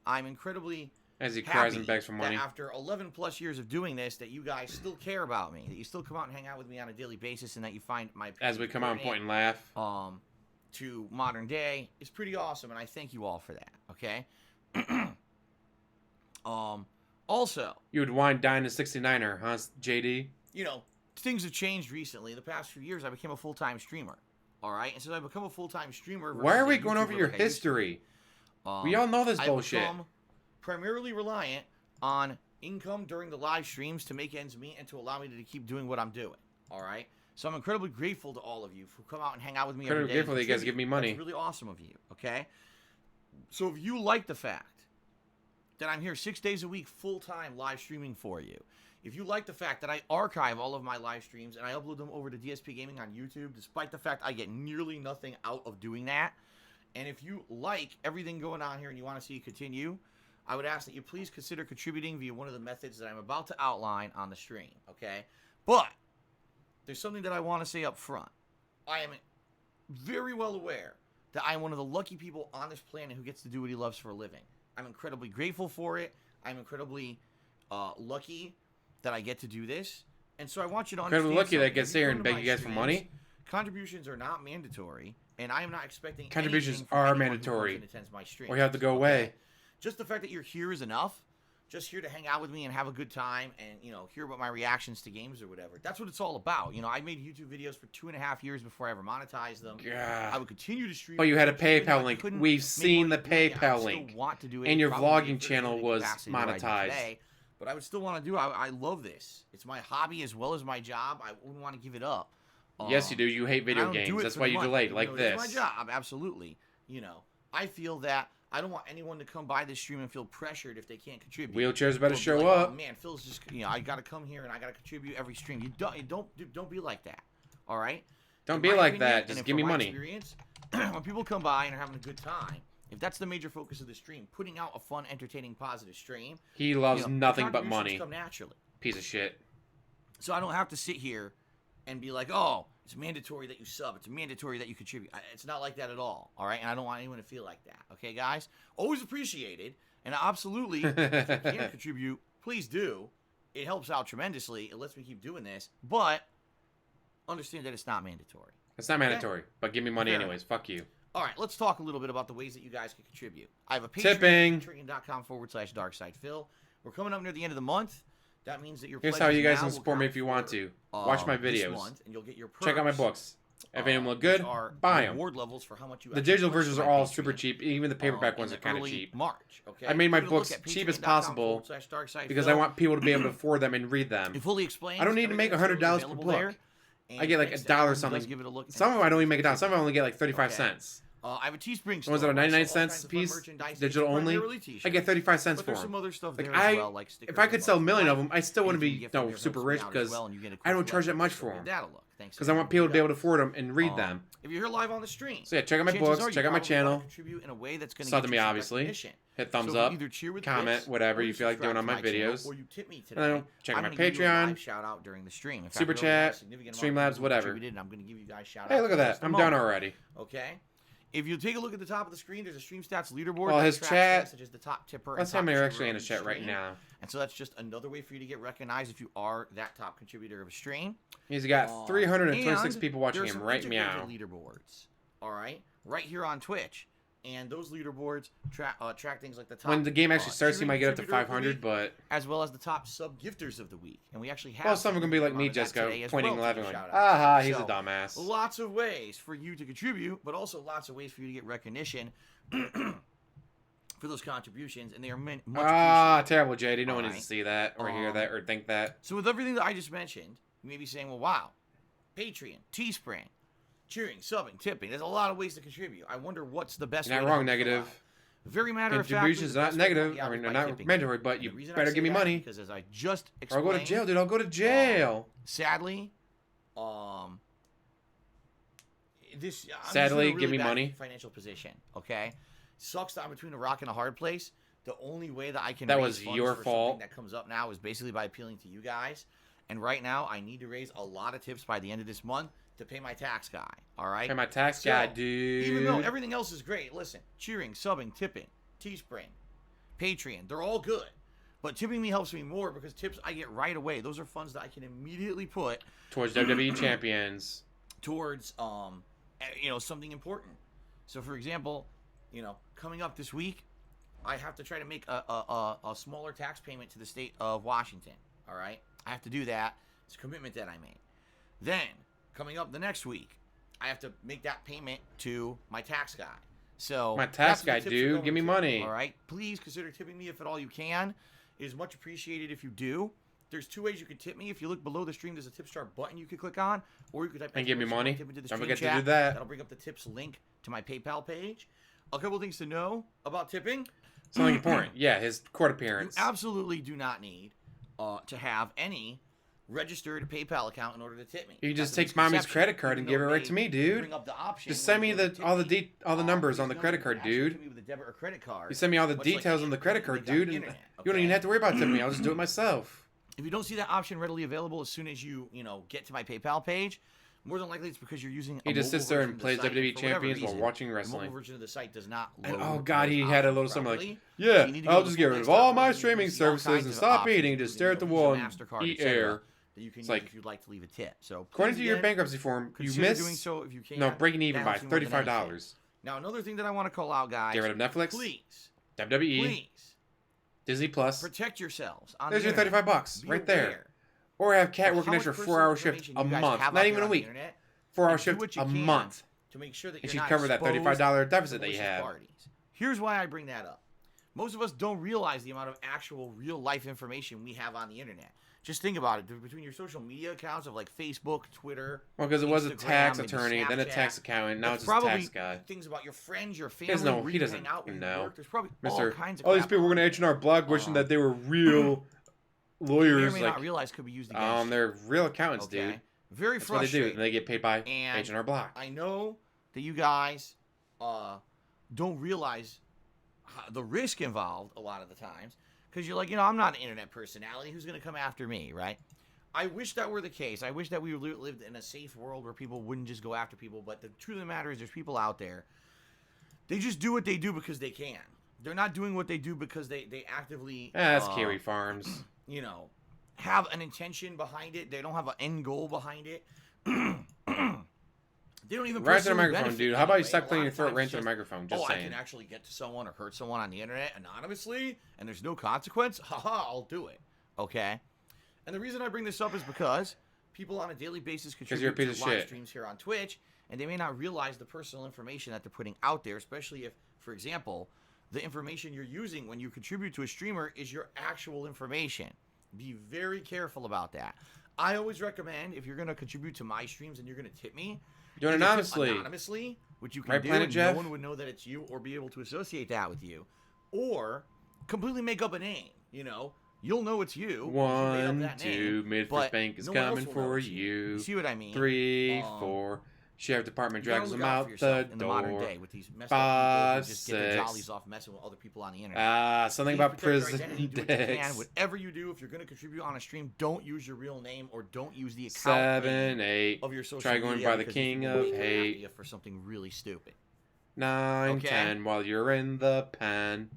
I'm incredibly as he cries and happy begs for money. that after 11 plus years of doing this, that you guys still care about me, that you still come out and hang out with me on a daily basis, and that you find my as we come out and point and laugh. To modern day is pretty awesome, and I thank you all for that. Okay. Also, you would wind dine a 69er, huh, JD? Things have changed recently. The past few years, I became a full-time streamer. All right, and so I become a full-time streamer. Why are we going over your history? We all know this bullshit. I've become primarily reliant on income during the live streams to make ends meet and to allow me to keep doing what I'm doing. All right, so I'm incredibly grateful to all of you for come out and hang out with me every day. Grateful that you guys give me money. That's really awesome of you. Okay, so if you like the fact that I'm here 6 days a week, full-time live streaming for you. If you like the fact that I archive all of my live streams and I upload them over to DSP Gaming on YouTube, despite the fact I get nearly nothing out of doing that, and if you like everything going on here and you want to see it continue, I would ask that you please consider contributing via one of the methods that I'm about to outline on the stream, okay? But there's something that I want to say up front. I am very well aware that I am one of the lucky people on this planet who gets to do what he loves for a living. I'm incredibly grateful for it. I'm incredibly lucky that I get to do this. And so I want you to understand. Incredibly lucky that I something. get to sit here and beg you guys for money. Contributions are not mandatory, and I am not expecting contributions anything from are anyone who mandatory. comes and attends my stream. Or you have to go away. Just the fact that you're here is enough. Just here to hang out with me and have a good time and, hear about my reactions to games or whatever. That's what it's all about. I made YouTube videos for 2.5 years before I ever monetized them. Yeah. I would continue to stream. But you had a PayPal link. We've seen the PayPal link. Want to do it. And your Probably vlogging channel was monetized. Today, but I would still want to do it. I love this. It's my hobby as well as my job. I wouldn't want to give it up. Yes, you do. You hate video games. That's why you delayed like this. It's my job, absolutely. I feel that I don't want anyone to come by this stream and feel pressured if they can't contribute. Wheelchairs better Or be show like, up. Oh, man, Phil's just, I got to come here and I got to contribute every stream. You don't be like that. All right? Don't In be my like opinion, that. and Just from give me my money. Experience, when people come by and are having a good time, if that's the major focus of the stream, putting out a fun, entertaining, positive stream, He loves nothing but contributions money. come naturally. Piece of shit. So I don't have to sit here and be like, oh, it's mandatory that you sub. It's mandatory that you contribute. It's not like that at all. All right? And I don't want anyone to feel like that. Okay, guys? Always appreciated. And absolutely, if you can contribute, please do. It helps out tremendously. It lets me keep doing this. But understand that it's not mandatory. It's not mandatory, but give me money Fair anyways. Fuck you. All right, let's talk a little bit about the ways that you guys can contribute. I have a Patreon, Tipping. patreon.com/darksidephil. We're coming up near the end of the month. That means that your Here's pledges how you guys now can will support me count if you want for, to. Watch my this videos. month, and you'll get your Check out my perks, books. If any of them look which good, are buy them. reward levels for how much you The actually digital purchase versions on are all Patreon, super cheap. Even the paperback in ones are the kind of early cheap. March, okay? I made my Give it a look books at cheap as patreon.com possible /darksidephil. because I want people to be able to afford them and read them. It fully explains. I don't need to make everything that's $100 per available book. there, and I get like thanks to $1 everyone who something. does give it a look and Some of them I don't even make $1. supports Some of them only get like 35 Okay. cents. I have a Teespring The ones that store are where I 99 sell all cents kinds a of fun piece, merchandise, digital only, primarily I t-shirts. get 35 cents But for there's some them. other stuff Like there as well, like stickers if I could and sell a mugs million and of them, I still wouldn't anything you be get from there super helps rich me out as because well, and you get a I don't cool charge that collection, much so for give 'em. that a look. Thanks because I want people to be able to afford them and read them. If you're here live on the stream, So yeah, check out my chances books, are you check out my probably wanna channel, contribute in a way that's gonna sub get to you me some obviously, recognition. hit thumbs So if you up, either cheer with comment, bits, whatever or you feel like doing subscribe on my to channel, videos. or you tip me And today, then check I'm my gonna give you a Patreon, live shout out during the stream. In fact, Super we already have a Chat, significant amount of Streamlabs, people who whatever. contributed, and I'm gonna give you guys shout Hey, outs look at in that. just a I'm done moment. already. Okay. If you take a look at the top of the screen, there's a stream stats leaderboard. Well, that his tracks chat- things such as the top tipper. Let's and how top many are contributor actually in the of chat right stream. now. And so that's just another way for you to get recognized if you are that top contributor of a stream. He's got 326 And people watching there's him some right integrated meow. leaderboards, all right, right here on Twitch, and those leaderboards track things like the top. When the game actually starts, he cheering might get up to contributor of the 500, week, but as well as the top sub gifters of the week, and we actually have. well, some are gonna be like me, amount of that Jessica, today as pointing well, laughing to like, shout out. aha, he's a So, dumbass. Lots of ways for you to contribute, but also lots of ways for you to get recognition for those contributions, and they are much Ah, appreciated. terrible, JD. No one needs Alright. to see that or hear that or think that. So with everything that I just mentioned, you may be saying, well, wow, Patreon, Teespring, cheering, subbing, tipping. There's a lot of ways to contribute. I wonder what's the best You're way not to wrong, help you negative. out. Very matter of fact, Contributions not negative. I mean, they're not mandatory, but you better give me money. Because as I just Or I'll explained, go to jail, dude. I'll go to jail. sadly, this I'm just Sadly, in a really give me bad money. Financial position, okay? Sucks that I'm between a rock and a hard place. The only way that I can That raise was funds your for fault. something that comes up now is basically by appealing to you guys. And right now, I need to raise a lot of tips by the end of this month to pay my tax guy. All right. Pay my tax So, guy, dude. Even though everything else is great, listen, cheering, subbing, tipping, Teespring, Patreon, they're all good. But tipping me helps me more because tips I get right away. Those are funds that I can immediately put Towards WWE champions. towards something important. So for example, coming up this week, I have to try to make a smaller tax payment to the state of Washington. All right, I have to do that. It's a commitment that I made. Then coming up the next week, I have to make that payment to my tax guy. So My tax that's what guy, the tips are dude. going Give me to. money. All right, please consider tipping me if at all you can. It is much appreciated if you do. There's two ways you can tip me. If you look below the stream, there's a tip start button you can click on, or you could type And give me money. tip into the Don't stream forget to chat. do that. That'll bring up the tips link to my PayPal page. A couple things to know about tipping. Something important. Yeah, his court You appearance. absolutely do not need to have any registered PayPal account in order to tip me. You That's just a take mommy's misconception, credit card even and give it though right they to me, dude. bring up the option Just send when me you go to the tip all the me. all the numbers on the Please credit know card, you can actually dude. tip me with a debit or credit card. You send me all the much like details any on the credit payment card, you make on dude, the and internet, you don't okay? even have to worry about tipping me. I'll just do it myself. If you don't see that option readily available as soon as you get to my PayPal page, more than likely it's because you're using He a just mobile sits there version and of the plays site, WWE and for whatever champions while reason, watching the wrestling. mobile version of the site does not load. And, oh god, he had a little something like, properly. yeah, So you need to go I'll to just the get full rid of desktop all my version, streaming you see all services kinds and of stop options, eating, just stare at the including wall Visa, and MasterCard, eat etc., air. that you can It's use like- if you'd like to leave a tip. So According please, to your again, bankruptcy form, you consider missed doing so if you can. no breaking even That by helps me more than anything. $35. Now another thing that I want to call out, guys. Get rid of Netflix, Please, WWE, please Disney Plus. protect yourselves. On There's the your internet. $35 Be right there. aware Or have Cat of working how extra much 4-hour personal shift information a you guys month, have not out even there a on the week. internet, 4-hour and do shift what you a can month. to make sure that You you're should not cover that exposed $35 to deficit that you malicious have. parties. Here's why I bring that up. Most of us don't realize the amount of actual real life information we have on the internet. Just think about it. Between your social media accounts of like Facebook, Twitter, Well, because it was a Instagram, tax maybe attorney, then a Snapchat. tax accountant, now There's it's just a probably tax guy. things about your friends, your He family, doesn't know. where He you doesn't hang out, where you know. work. There's probably all Mister, kinds of all these crap people were on going to there. H&R Block wishing that they were real You may or lawyers. may Like, not realize could be used against you. they're real accountants, Okay? dude. Very That's what they do, frustrating. and they get paid by And H&R Block. I know that you guys don't realize the risk involved a lot of the times because you're like, I'm not an internet personality. Who's going to come after me, right? I wish that were the case. I wish that we lived in a safe world where people wouldn't just go after people. But the truth of the matter is there's people out there. They just do what they do because they can. They're not doing what they do because they actively... That's Kiwi Farms. Have an intention behind it. They don't have an end goal behind it. They don't even Right to the personally microphone, benefit dude. How about you anyway. stop A cleaning lot your of throat times right it's to the just, microphone? Just I saying. can actually get to someone or hurt someone on the internet anonymously, and there's no consequence. Haha, I'll do it. Okay? And the reason I bring this up is because people on a daily basis you're a contribute piece to of live shit. streams here on Twitch, and they may not realize the personal information that they're putting out there, especially if, for example, the information you're using when you contribute to a streamer is your actual information. Be very careful about that. I always recommend, if you're going to contribute to my streams and you're going to tip me, Do it either tip anonymously. anonymously, which you can Right, do, Planet and Jeff? no one would know that it's you or be able to associate that with you, or completely make up a name. You'll know it's you. 1, 2, Midford but Bank is no one else coming will know for it's you. You see what I mean? 3, 4. Sheriff Department You gotta drags look them out out for the yourself in the modern door. day with these messed up people who just get their 6. jollies off messing with other people on the internet. Something Please about protect your prison identity, do what you can. dicks. Whatever you do, if you're going to contribute on a stream, don't use your real name or don't use the account 7, name 8. of your social Try going media by the because king people will of come after hate. you for something really stupid. 9, Okay. 10. While you're in the pen.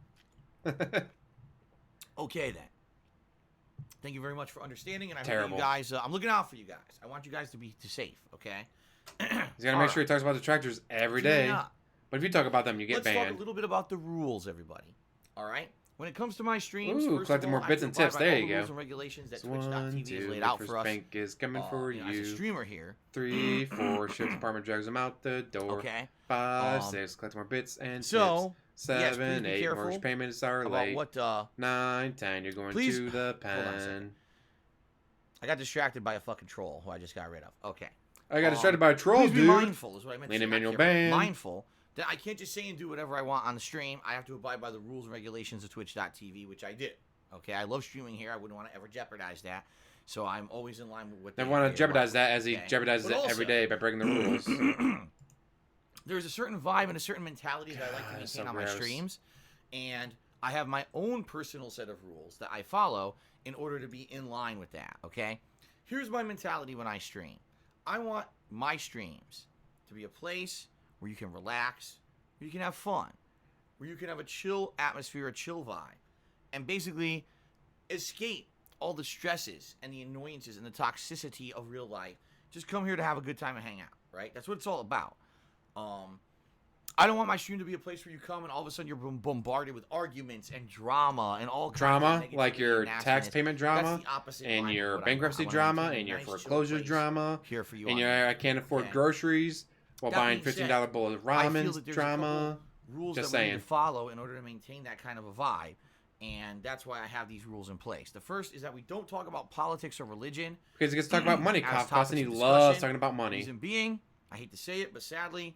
Okay, then. Thank you very much for understanding, and I hope Terrible. you guys. I'm looking out for you guys. I want you guys to be safe. Okay. He's got to make sure he talks about the tractors every day. But if you talk about them, you get Let's banned. talk a little bit about the rules, everybody. All right. When it comes to my streams, Ooh, first collecting of all, more I bits have and to abide tips. by There all you the go. rules and regulations that 1, Twitch.tv 2, has laid out Midford for us. Bank is coming for As a you. streamer here. 3, 4. Sheriff Department drags them out the door. Okay. 5, 6. Collect more bits and So, tips. yes, please 7, be 8. careful Mortgage payments are about late. what 9, 10. You're going please- to the Hold on a second. pen. I got distracted by a fucking troll who I just got rid of. Okay. I got distracted by a troll, Please be dude. mindful is what I meant to Lane say. Emanuel Not careful. Band. Mindful that I can't just say and do whatever I want on the stream. I have to abide by the rules and regulations of Twitch.tv, which I did. Okay, I love streaming here. I wouldn't want to ever jeopardize that. So I'm always in line with what Never they want to say jeopardize about. that as he Okay. jeopardizes But it every also- day by breaking the rules. There's a certain vibe and a certain mentality that I like to God, maintain so on my gross. streams, and I have my own personal set of rules that I follow in order to be in line with that, okay? Here's my mentality when I stream. I want my streams to be a place where you can relax, where you can have fun, where you can have a chill atmosphere, a chill vibe, and basically escape all the stresses and the annoyances and the toxicity of real life. Just come here to have a good time and hang out, right? That's what it's all about. I don't want my stream to be a place where you come and all of a sudden you're bombarded with arguments and drama and all kinds Drama, of like negativity your and tax nastiness. payment That's drama, the opposite and line of your what I want. bankruptcy I wanna drama, maintain a and your nice, chill foreclosure place drama, here for you and on your there. I can't afford Okay. groceries while That buying being said, $15 bowl of I feel ramen that there's drama. a couple rules Just that we need saying. to follow in order to maintain that kind of a vibe, and that's why I have these rules in place. The first is that we don't talk about politics or religion. Because he gets to talk about money, As cost, and he topics of loves discussion. talking about money. Reason being, I hate to say it, but sadly,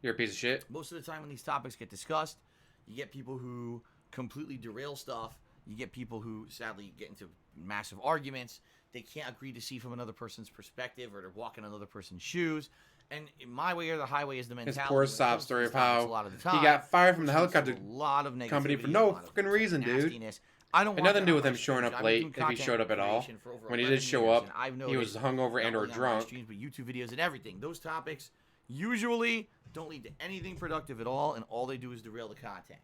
You're a piece of shit. most of the time when these topics get discussed, you get people who completely derail stuff. You get people who sadly get into massive arguments. They can't agree to see from another person's perspective or to walk in another person's shoes. And in my way or the highway is the His mentality. poor when it sob comes to story these of topics how a lot of the he time, got fired from the which leads to helicopter a lot of company for negativity, no a lot of fucking reason, dude. nastiness. I don't Had want nothing to that do on with my him streams. showing up I've been late, doing if he content showed up at all. creation for over When he 11 did show years, up, and I've he was noticed hungover not and or only on my drunk. streams, but YouTube videos and everything. Those topics usually don't lead to anything productive at all, and all they do is derail the content.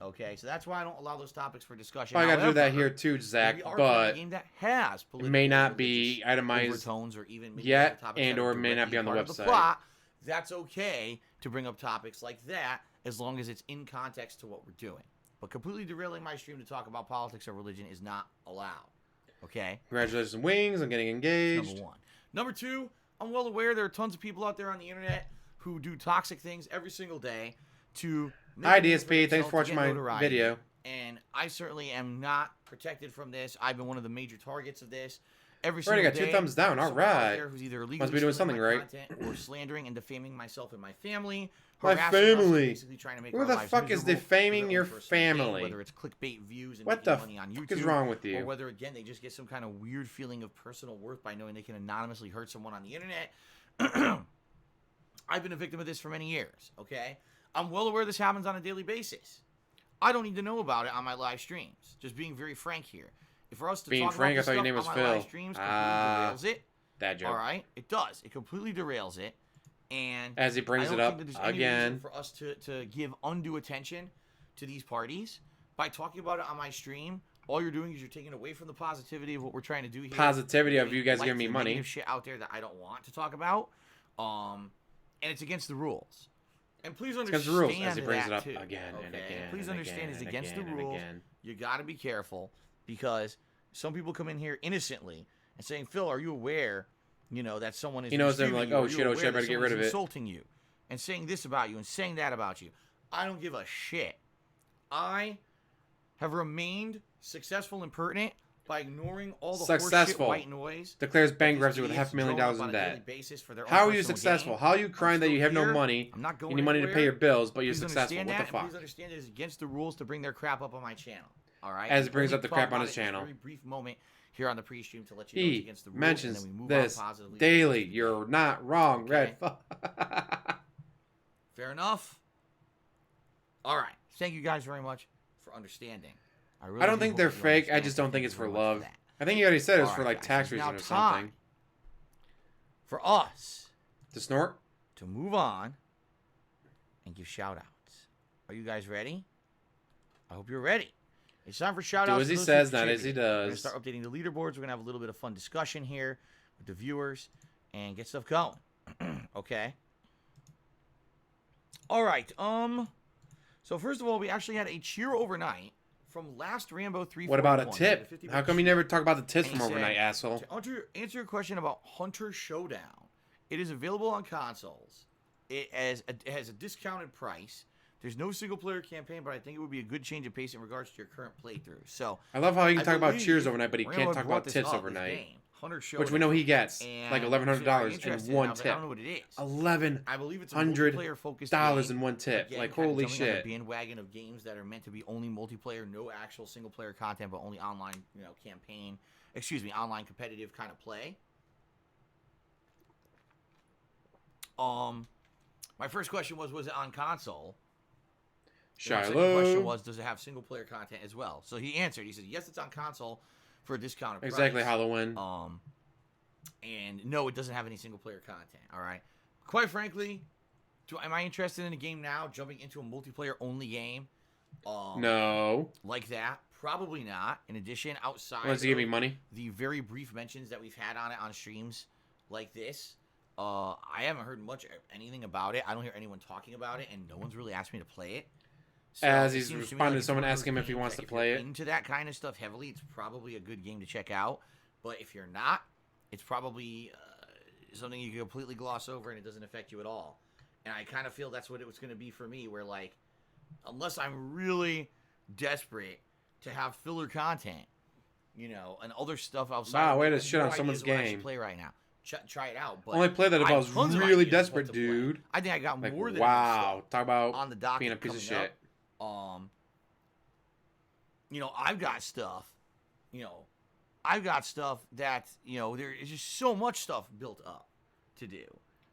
Okay, so that's why I don't allow those topics for discussion. Well, I gotta do that However, here too, Zach, we are playing a but game that has it may political not or be religious itemized overtones or even maybe yet, other topics and that are or may not be directly on the part of website. plot. That's okay to bring up topics like that as long as it's in context to what we're doing. But completely derailing my stream to talk about politics or religion is not allowed. Okay? Congratulations, Wings, on getting engaged. Number one. Number two, I'm well aware there are tons of people out there on the internet who do toxic things every single day to make Hi, a name for DSP. Thanks themselves for to watching get my notoriety. video. And I certainly am not protected from this. I've been one of the major targets of this. Every Already single got 2 day, thumbs down. there's All someone out right. there who's either illegally Must be doing stealing something my right. content or slandering and defaming myself and my family. My harassing us, family. basically trying to make Who our the lives fuck is miserable for defaming their your own personal gain, family? whether it's clickbait views and What making the money on fuck YouTube, is wrong with or you? whether again they just get some kind of weird feeling of personal worth by knowing they can anonymously hurt someone on the internet. I've been a victim of this for many years. Okay, I'm well aware this happens on a daily basis. I don't need to know about it on my live streams. Just being very frank here. If for us to Being talk frank, about this I thought your stuff name was on my Phil. live streams completely derails it. That joke. All right, it does. It completely derails it. And As he brings I it don't up think that there's any again. reason for us to give undue attention to these parties by talking about it on my stream. All you're doing is you're taking away from the positivity of what we're trying to do here. Positivity of you guys Like giving me the money. negative shit out there that I don't want to talk about. And it's against the rules. And please understand against the rules, as he brings that it up too, again and okay? again Please and understand again it's and against the again and rules. again. You got to be careful because some people come in here innocently and saying, "Phil, are you aware, that someone is He knows them mistreating like, you? oh Are you shit, I aware that better get someone's rid of it." insulting you and saying this about you and saying that about you?" I don't give a shit. I have remained successful and pertinent by ignoring all the Successful. horseshit white noise. Declares that bankruptcy these with idiots $500,000 drum in up on a daily debt. basis for their own How are you personal successful? gain. How are you I'm crying that still you have no here. money I'm not going and you money to pay anywhere. your bills, but you're Please successful? understand What that, the fuck? and please understand it is against the rules to bring their crap up on my channel. All right. As it brings Only up the talk crap on about his it in a channel. very brief moment here on the pre-stream to let you know it's He against the rules, mentions and then we move this on positively. daily. You're not wrong, Okay. Red. Fuck. Fair enough. All right. Thank you guys very much for understanding. Really I don't do think hope they're that you fake. I understand. just don't Thank think you it's for very much love. that. I think you already said it was All for right, like guys, tax it's now reasons or time something. for us To snort? to move on and give shout outs. Are you guys ready? I hope you're ready. It's time for shout outs. Do as he says, not as he We're going to does. start updating the leaderboards. We're going to have a little bit of fun discussion here with the viewers and get stuff going. Okay. All right. So first of all, we actually had a cheer overnight from last Rambo 341. What about a tip? How come you never talk about the tips And from he overnight, said, asshole? To answer your question about Hunter Showdown, it is available on consoles. It has a discounted price. There's no single player campaign, but I think it would be a good change of pace in regards to your current playthrough. So I love how he can I talk about believe cheers overnight, but he Rambo can't had talk brought about this tips up, this overnight. game, Hunter Showdown, Which we know he gets and like I'm very $1,100 interested in one now, but I tip. don't know what it is. I believe it's a $1,100 multiplayer focused dollars game. in one tip. Again, Like, kinda holy jumping on the shit. bandwagon of games that are meant to be only multiplayer, no actual single player content, but only online, campaign. Online competitive kind of play. My first question was it on console? And my second question Shiloh. was, does it have single player content as well? So he answered. He said, yes, it's on console for a discounted price. Exactly, Halloween. And no, it doesn't have any single player content. All right. Quite frankly, am I interested in a game now, jumping into a multiplayer only game? No. Like that? Probably not. In addition, outside Unless you give me money. the very brief mentions that we've had on it on streams like this, I haven't heard anything about it. I don't hear anyone talking about it, and no one's really asked me to play it. So As it he's seems to me responding to it's someone one of those asking him if he games wants that to if you're play it. into that kind of stuff heavily, it's probably a good game to check out. But if you're not, it's probably something you can completely gloss over and it doesn't affect you at all. And I kind of feel that's what it was going to be for me, where like, unless I'm really desperate to have filler content, and other stuff outside. Wow, of way it, to I have shit no on idea someone's what I should game. play right now. Try it out. But Only play that if I have was tons of really ideas of what desperate, to play. dude. I think I got Like, more than wow. Talk about on the docket being a piece of coming shit. up. I've got stuff. I've got stuff that there is just so much stuff built up to do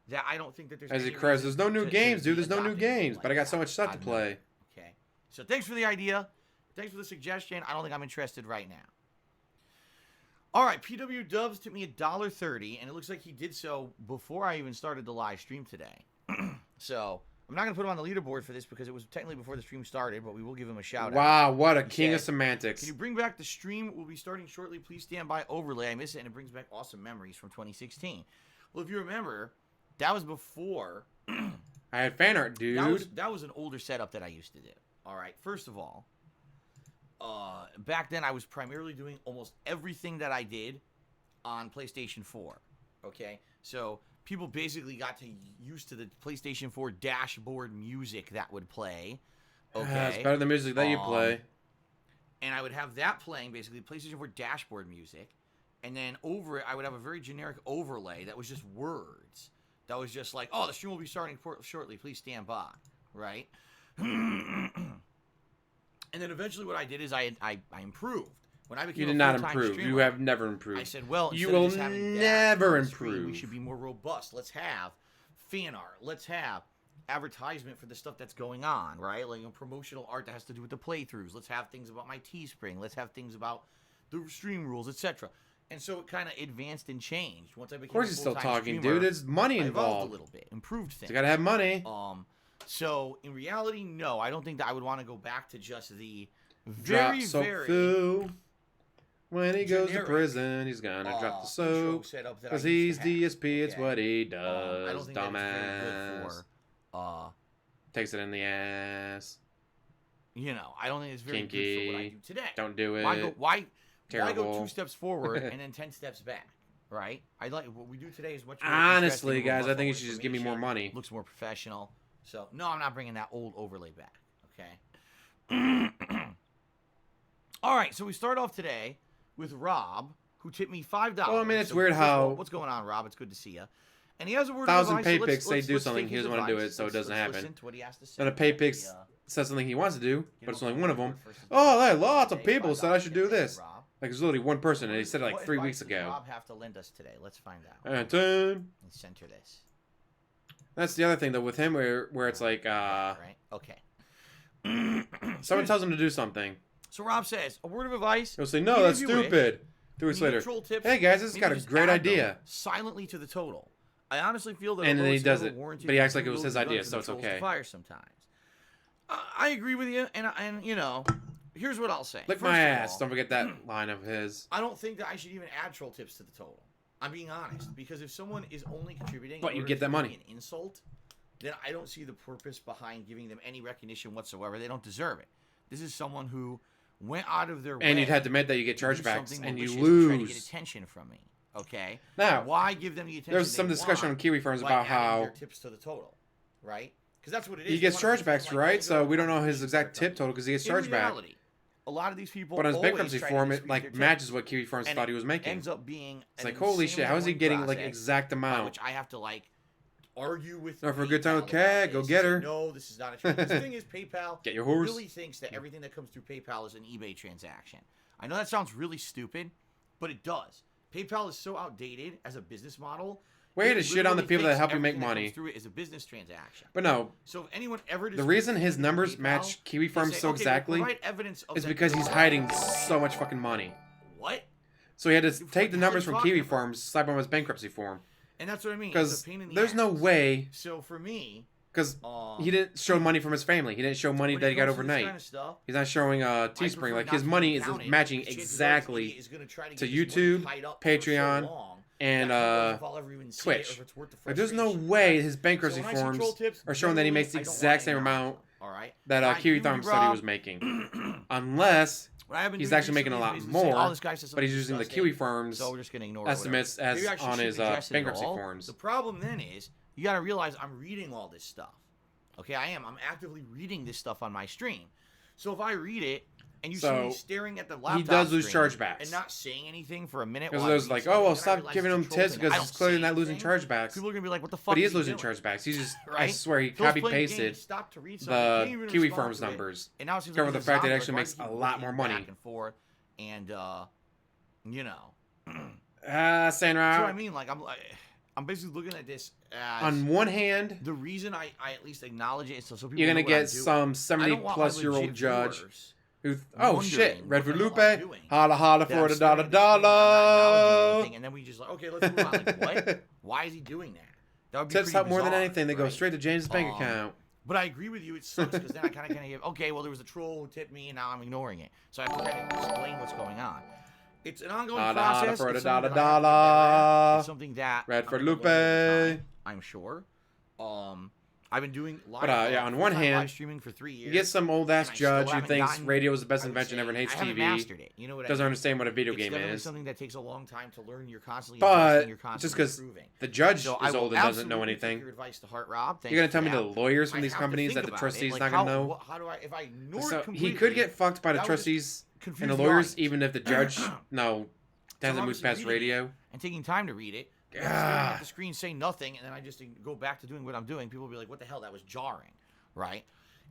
that I don't think that there's. As he any cries, reason there's no new to games, be dude. There's no new adopting games. like But I got that. so much stuff to know. play. Okay. So thanks for the idea. Thanks for the suggestion. I don't think I'm interested right now. All right, PW Dubs took me $1.30, and it looks like he did so before I even started the live stream today. So I'm not going to put him on the leaderboard for this because it was technically before the stream started, but we will give him a shout out. Wow, what a He king of said, semantics. Can you bring back the stream? We'll be starting shortly. Please stand by overlay. I miss it, and it brings back awesome memories from 2016. Well, if you remember, that was before. I had fan art, dude. That was an older setup that I used to do. All right, first of all, back then I was primarily doing almost everything that I did on PlayStation 4. Okay, so people basically got used to the PlayStation 4 dashboard music that would play. Okay, It's better than music that you play. and I would have that playing, basically PlayStation 4 dashboard music, and then over it I would have a very generic overlay that was just words. That was just like, oh, the stream will be starting shortly. Please stand by, right? And then eventually what I did is I improved. When I became You did a not full-time improve. streamer, You have never improved. I said, well, you instead of will just having that never on the screen, improve. we should be more robust. Let's have fan art. Let's have advertisement for the stuff that's going on, right? Like promotional art that has to do with the playthroughs. Let's have things about my Teespring. Let's have things about the stream rules, etc. And so it kind of advanced and changed once I became. Of course, a he's still full-time talking, streamer, dude. There's money I evolved involved. a little bit, improved things. You gotta have money. So in reality, no, I don't think that I would want to go back to just the Drop very, soap very foo. When he goes to generic, prison, he's gonna drop the soap. intro setup that I Because used he's to have. DSP, it's Okay. what he I don't does. think that it's very good Dumbass. for, Takes it in the ass. I don't think it's very good for what I Kinky. do today. Don't do it. Why go Terrible. 2 steps forward and then 10 steps back? Right? I like what we do today is much more Honestly, interesting, guys, I more think you full should just give me more information, money. Looks more professional. So no, I'm not bringing that old overlay back. Okay. All right, so we start off today with Rob, who tipped me $5. Well, I mean, it's So weird first of all, how- what's going on, Rob? It's good to see you. And he has a word of 1,000 advice, pay so let's- pics say let's- do let's something, take he his doesn't wanna do advice. it, so it Let's doesn't happen. listen to what he has to say. Then a pay pics He, says something he wants to do, but it's Get only over one of the them. word first. Oh, hey, lots of Today, people said I should do $5 today, this. Rob. Like, there's literally one person, and he said it like What 3 advice weeks does ago. Rob have to lend us today? Let's find out. And then, Let's center this. that's the other thing, though, with him, where it's like, Right? Okay. someone tells him to do something. So Rob says, a word of advice. He'll say, no, Even that's if you wish, stupid. 2 weeks you need later, troll tips, hey, guys, this has maybe got a just great add them idea. silently to the total. I honestly feel that And then although he it's does kind of it, a warranty, but he acts like the it was rules his are done idea, for so the it's trolls to okay. fire sometimes. I agree with you, and here's what I'll say. Lick First my of ass. all, Don't forget that line of his. I don't think that I should even add troll tips to the total. I'm being honest, because if someone is only contributing, But in you order get to that give money. me an insult, then I don't see the purpose behind giving them any recognition whatsoever. They don't deserve it. This is someone who went out of their way. And you'd have to admit that you get to do chargebacks, something and you malicious to try to get lose. attention from me. Okay. Now, Why give them the attention? there was some they discussion on want Kiwi Farms by about adding how their tips to the total, right? Because that's what it is. he gets You wanna keep them chargebacks, like, right? oh, So we no, don't know his it's exact their tip total because he gets in chargeback. reality, a lot of these people, But on his always bankruptcy try to form, it dispute their like tips. matches what Kiwi Farms And thought it he was making. ends up being It's an like, holy shit, how is he insanely getting annoying like process exact by amount? which I have to like argue with. No, for a good time, PayPal okay, about go this. get her. No, this is not a trade. The thing is, PayPal Get your horse. really thinks that everything that comes through PayPal is an eBay transaction. I know that sounds really stupid, but it does. PayPal is so outdated as a business model. Way it to shit on the literally people that thinks help you make everything that comes money. through it is a business transaction. But no, So if anyone ever the reason his disputes numbers PayPal, match Kiwi they Farms say, so okay, well, exactly provide evidence of is that because you he's are- hiding so much fucking money. What? So he had to What take the the hell are numbers you from Kiwi talking about? Farms, slap on his bankruptcy form. And that's what I mean. It's Because a pain in the there's no ass. way, So for me, because um, he didn't show money from his family. He didn't show money when that it he got comes to this overnight. kind of stuff, He's not showing I Teespring. prefer Like not his to money be is counted, matching because chances are this exactly idiot is gonna try to to get his money YouTube, tied up for Patreon, so long and that who knows if I'll ever even see it or Twitch. if it's worth the Like, there's no frustration. way his bankruptcy So when I see forms troll tips, are showing that he generally, makes the I don't exact wanna same acknowledge amount them, all right? that I Kiwi agree with Farms you, said he Rob. was making. Unless What I've been he's doing actually making a recently lot is basically saying, more, oh, this guy says but he's something using the disgusting, Kiwi Farms so we're just gonna ignore it, estimates whatever. as Maybe I should on shouldn't his address it at bankruptcy all. forms. The problem then is you got to realize I'm reading all this stuff. Okay, I'm actively reading this stuff on my stream. So if I read it and you see me So, staring at the laptop he does lose screen chargebacks. and not saying anything for a minute, Because while I there's read like, something, oh, well, then I stop realize giving it's him a troll tips thing. because I he's don't clearly say not losing anything. chargebacks. People are gonna be like, what the fuck? But he is is losing doing? chargebacks. He's just, I Right? swear, he Phil's copy playing games, pasted stopped to read something, can't the even Kiwi respond Farms to it. numbers. And now it seems Cover like the he's fact that it zombie, actually like, makes why a does he lot keep more looking money. back and forth, and Sandra. so I mean, like I'm basically looking at this as On one hand, the reason I at least acknowledge it, so people you're know gonna what I'm get doing. some I 70 don't want plus my year old legit judge viewers who, oh wondering shit, Red for what the Lupe, hell I'm doing. holla holla that for I'm the staring dollar at the screen and I'm not acknowledging dollar. anything, and then we just like, okay, let's move on. Like, what? Why is he doing that? That would be Tips pretty help more than bizarre, anything. They go right? straight to James' bank Um, account. But I agree with you. It sucks because then I kind of give, okay, well, there was a troll who tipped me, and now I'm ignoring it. So I have to kind of explain what's going on. It's an ongoing Dollar process. for It's the something dollar that I have to get better at. dollar. It's something that Red I'm for gonna learn over Lupe. time, I'm sure. I've been doing live, But, yeah, on one full-time hand, live streaming for 3 years. You get some old ass and I still judge who haven't thinks gotten, radio is the best I would invention ever and say, hates I haven't TV. mastered it. You know what I Doesn't mean? understand what a video It's game definitely is. something that takes a long time to learn. You're constantly But adjusting, you're just constantly because improving. the judge So is I will old and doesn't know absolutely take anything, your advice to heart, Rob. you're gonna Thanks tell for me the that. lawyers from I these have to companies think that the about it. trustee's Like, not gonna know. how do I, if I ignore So it completely, he could get fucked by the that would just trustees confuse And the the lawyers, audience. even if the judge doesn't move obviously past reading radio. and taking time to read it, and then staring at the screen, say nothing, and then I just go back to doing what I'm doing. People will be like, "What the hell? That was jarring," right?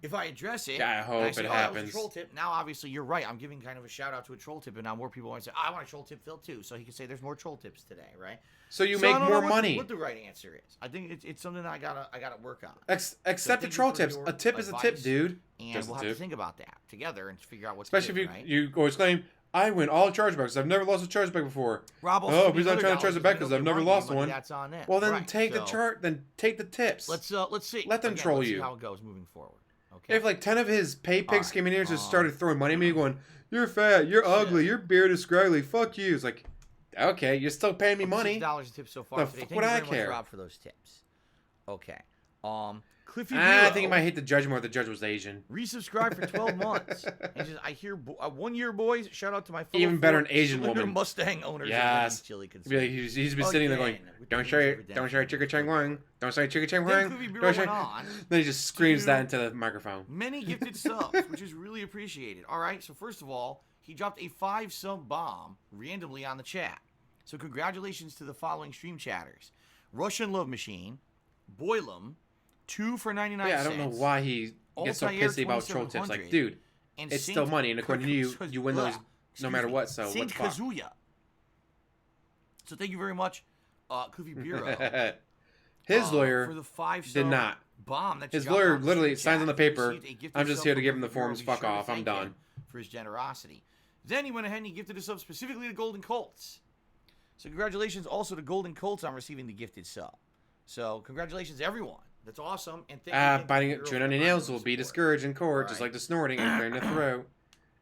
If I address it, I and hope say, it "Oh, that was happens. a troll tip." Now, obviously, you're right. I'm giving kind of a shout out to a troll tip, and now more people want to say, "I want a troll tip, Phil, too." So he can say, "There's more troll tips today," right? So you I make don't know more what money. what the right answer is? I think it's something that I gotta work on. Accept the thank you troll for tips. your A tip is a tip, advice, dude. And Just we'll a have to tip. think about that together and figure out what Especially to if do, you go exclaim, "I win all chargebacks. I've never lost a chargeback before." Rob also Oh, gave me he's not another trying to charge $1 it back because they I've don't never give money, lost one. That's on them. Well, then Right, take the so chart. Then take the tips. Let's see. Let them Again, troll let's see you. how it goes moving forward. Okay. If like 10 of his pay pigs Alright, came in here and just started throwing money at me, going, "You're fat. You're ugly. Your beard is scraggly. Fuck you." It's like, okay, you're still paying me money. $6 a tip so far The today. fuck Thank would you I very care? much, Rob, for those tips. Okay. Cliffy I Brio think he might hate the judge more if the judge was Asian. resubscribed for 12 months. And says, "I hear 1 year, boys. Shout out to my fellow Even better, an Ford Asian Cylinder woman. Mustang owners." Yes. Chili He'd be like, he's been sitting there going, Again, with "Don't the show names you, of don't show you chicka chang wang, don't say chicka chang Then wang, Cliffy Brio don't show." went on Then he just screams to that into the microphone. many gifted subs, which is really appreciated. All right, so first of all, he dropped a 5-sub bomb randomly on the chat. So congratulations to the following stream chatters: Russian Love Machine, Boylum, 2 for 99 Yeah, I cents. don't know why he gets so Altair pissy about troll tips. Like, 2700, dude, and it's Saint still money, and according to you, Kaz- you win those no excuse matter me, what. So Saint what the fuck? Kazuya. So thank you very much, Cliffy Brio. His for lawyer the 5-sub did not. bomb that you His dropped lawyer on the literally stream signs on the chat. He paper, received a gifted "I'm just sub here to from give him the Cliffy Brio. forms. Be Fuck sure to off. I'm thank done." him for his generosity. Then he went ahead and he gifted a sub specifically to Golden Colts. So congratulations also to Golden Colts on receiving the gifted sub. So congratulations everyone. That's awesome. And thank you. Biting chewing on your nails will be discouraged in court, just Alright. like the snorting and clearing the throat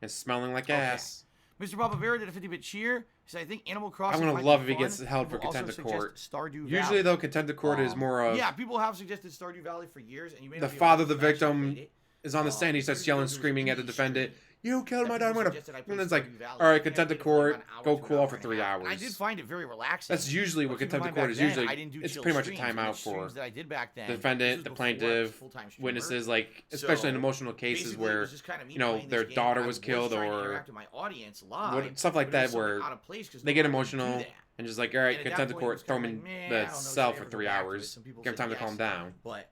and smelling like ass. Mr. Papavera did a 50-bit cheer. He said, "I think Animal Crossing I'm might gonna be love if he fun." gets held for People also contempt of suggest court. Stardew Usually, Valley. though, contempt of court is more of Yeah, people have suggested Stardew Valley for years, and you may the not be father of able the to actually victim play it. is on the stand. He starts Stardew yelling, Valley was screaming at the indie defendant. stream. "You killed my That daughter!" people I'm gonna. suggested I play And it's like, Stardew Valley. all right, I contempt played of it for court. about an hour Go to an cool hour off for and a 3 half. And I hours. did find it very relaxing. That's usually what But keep in contempt of mind, court is back then, usually. I didn't do It's chill pretty much a streams, but timeout the streams for that I did back then, the this defendant, was the before I was a plaintiff, full-time streamer. witnesses, like especially in So, emotional cases basically, it where was just kinda me you know playing their this game. daughter I was killed trying to or interact with my audience live, stuff like but it was that where something out of place 'cause they get nobody would do emotional that. and just like, all right, And at that contempt of point, it court, was throw him kinda in like, "Meh, I the don't know, cell should I for ever 3 go back to it?" hours. Some people Give him said time to calm yes, down. But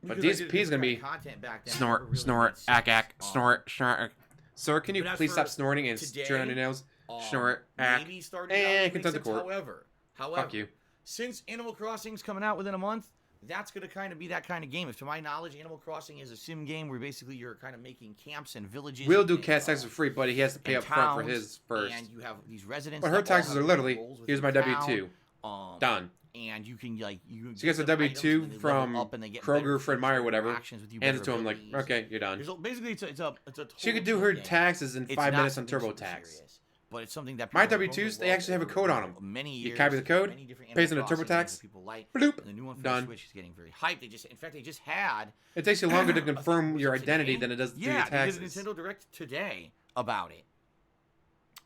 But because I DSP did is gonna this be kind of content back then, it snort, never really snort, made ack, sense. ack, snort, snort. Sir, can you But as please for stop snorting and today, chewing on your nails? Snort, ack, maybe Stardew and Valley makes contempt of sense. court. However, Fuck you. since Animal Crossing's coming out within a month, that's going to kind of be that kind of game. If to my knowledge, Animal Crossing is a sim game where basically you're kind of making camps and villages. We'll do and, cat taxes for free, but he has to pay and up front for towns, his first. And you have these residents. But her that all taxes have are different literally, roles here's within my town. W-2. Done. And you can like you. She gets a W-2 from Kroger, Fred Meyer, whatever. Hands it to him like, okay, you're done. Basically, it's a She could do her game. taxes in It's 5 not minutes on something super TurboTax. serious, but it's something that My people have W-2s, grown they actually have a over code on them. Many You years, copy the code, many different paste in Animal a Crossing games TurboTax, that people like. bloop, And the new one for done. the Switch is getting very hyped. In fact, they just had. It takes you longer to I think confirm was your it identity today? than it does to do your Yeah, they did a taxes. Nintendo Direct today about it,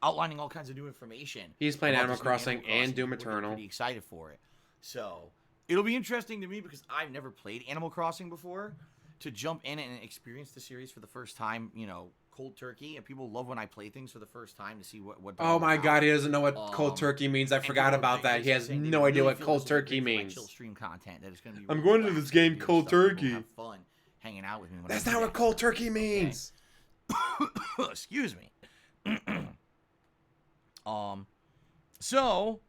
outlining all kinds of new information. He's playing about Animal this new Crossing Animal and Doom We're getting Eternal. Pretty excited for it. So it'll be interesting to me because I've never played Animal Crossing before. To jump in and experience the series for the first time, cold turkey, and people love when I play things for the first time to see what. Oh they're my about. god, he doesn't know what cold turkey means. I And forgot people about that. He has saying they no idea really what feel cold this will be turkey great for my means. chill stream content that is going to be. I'm really going to relaxing this game and cold stuff, and turkey. we'll have fun hanging out with me. When That's I do not what that. cold turkey means. Excuse me. So,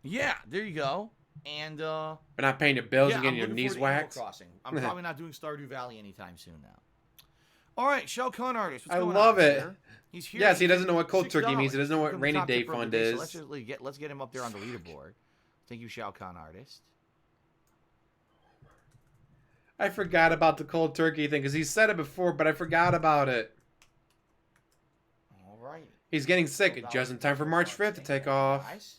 yeah, there you go. And But not paying your bills yeah, and getting I'm your looking knees forward to Animal whacked. Crossing. I'm probably not doing Stardew Valley anytime soon now. All right, Shell Con Artist. What's I going love on, it. sir? He's here. Yes, he He's doesn't know what cold turkey means. He doesn't know what Become the rainy top day tipper of fund the day, is. So let's get him up there on the leaderboard. Thank you, Shell Con Artist. I forgot about the cold turkey thing because he said it before, but I forgot about it. All right. He's getting sick just in time for March 5th to take off. Nice.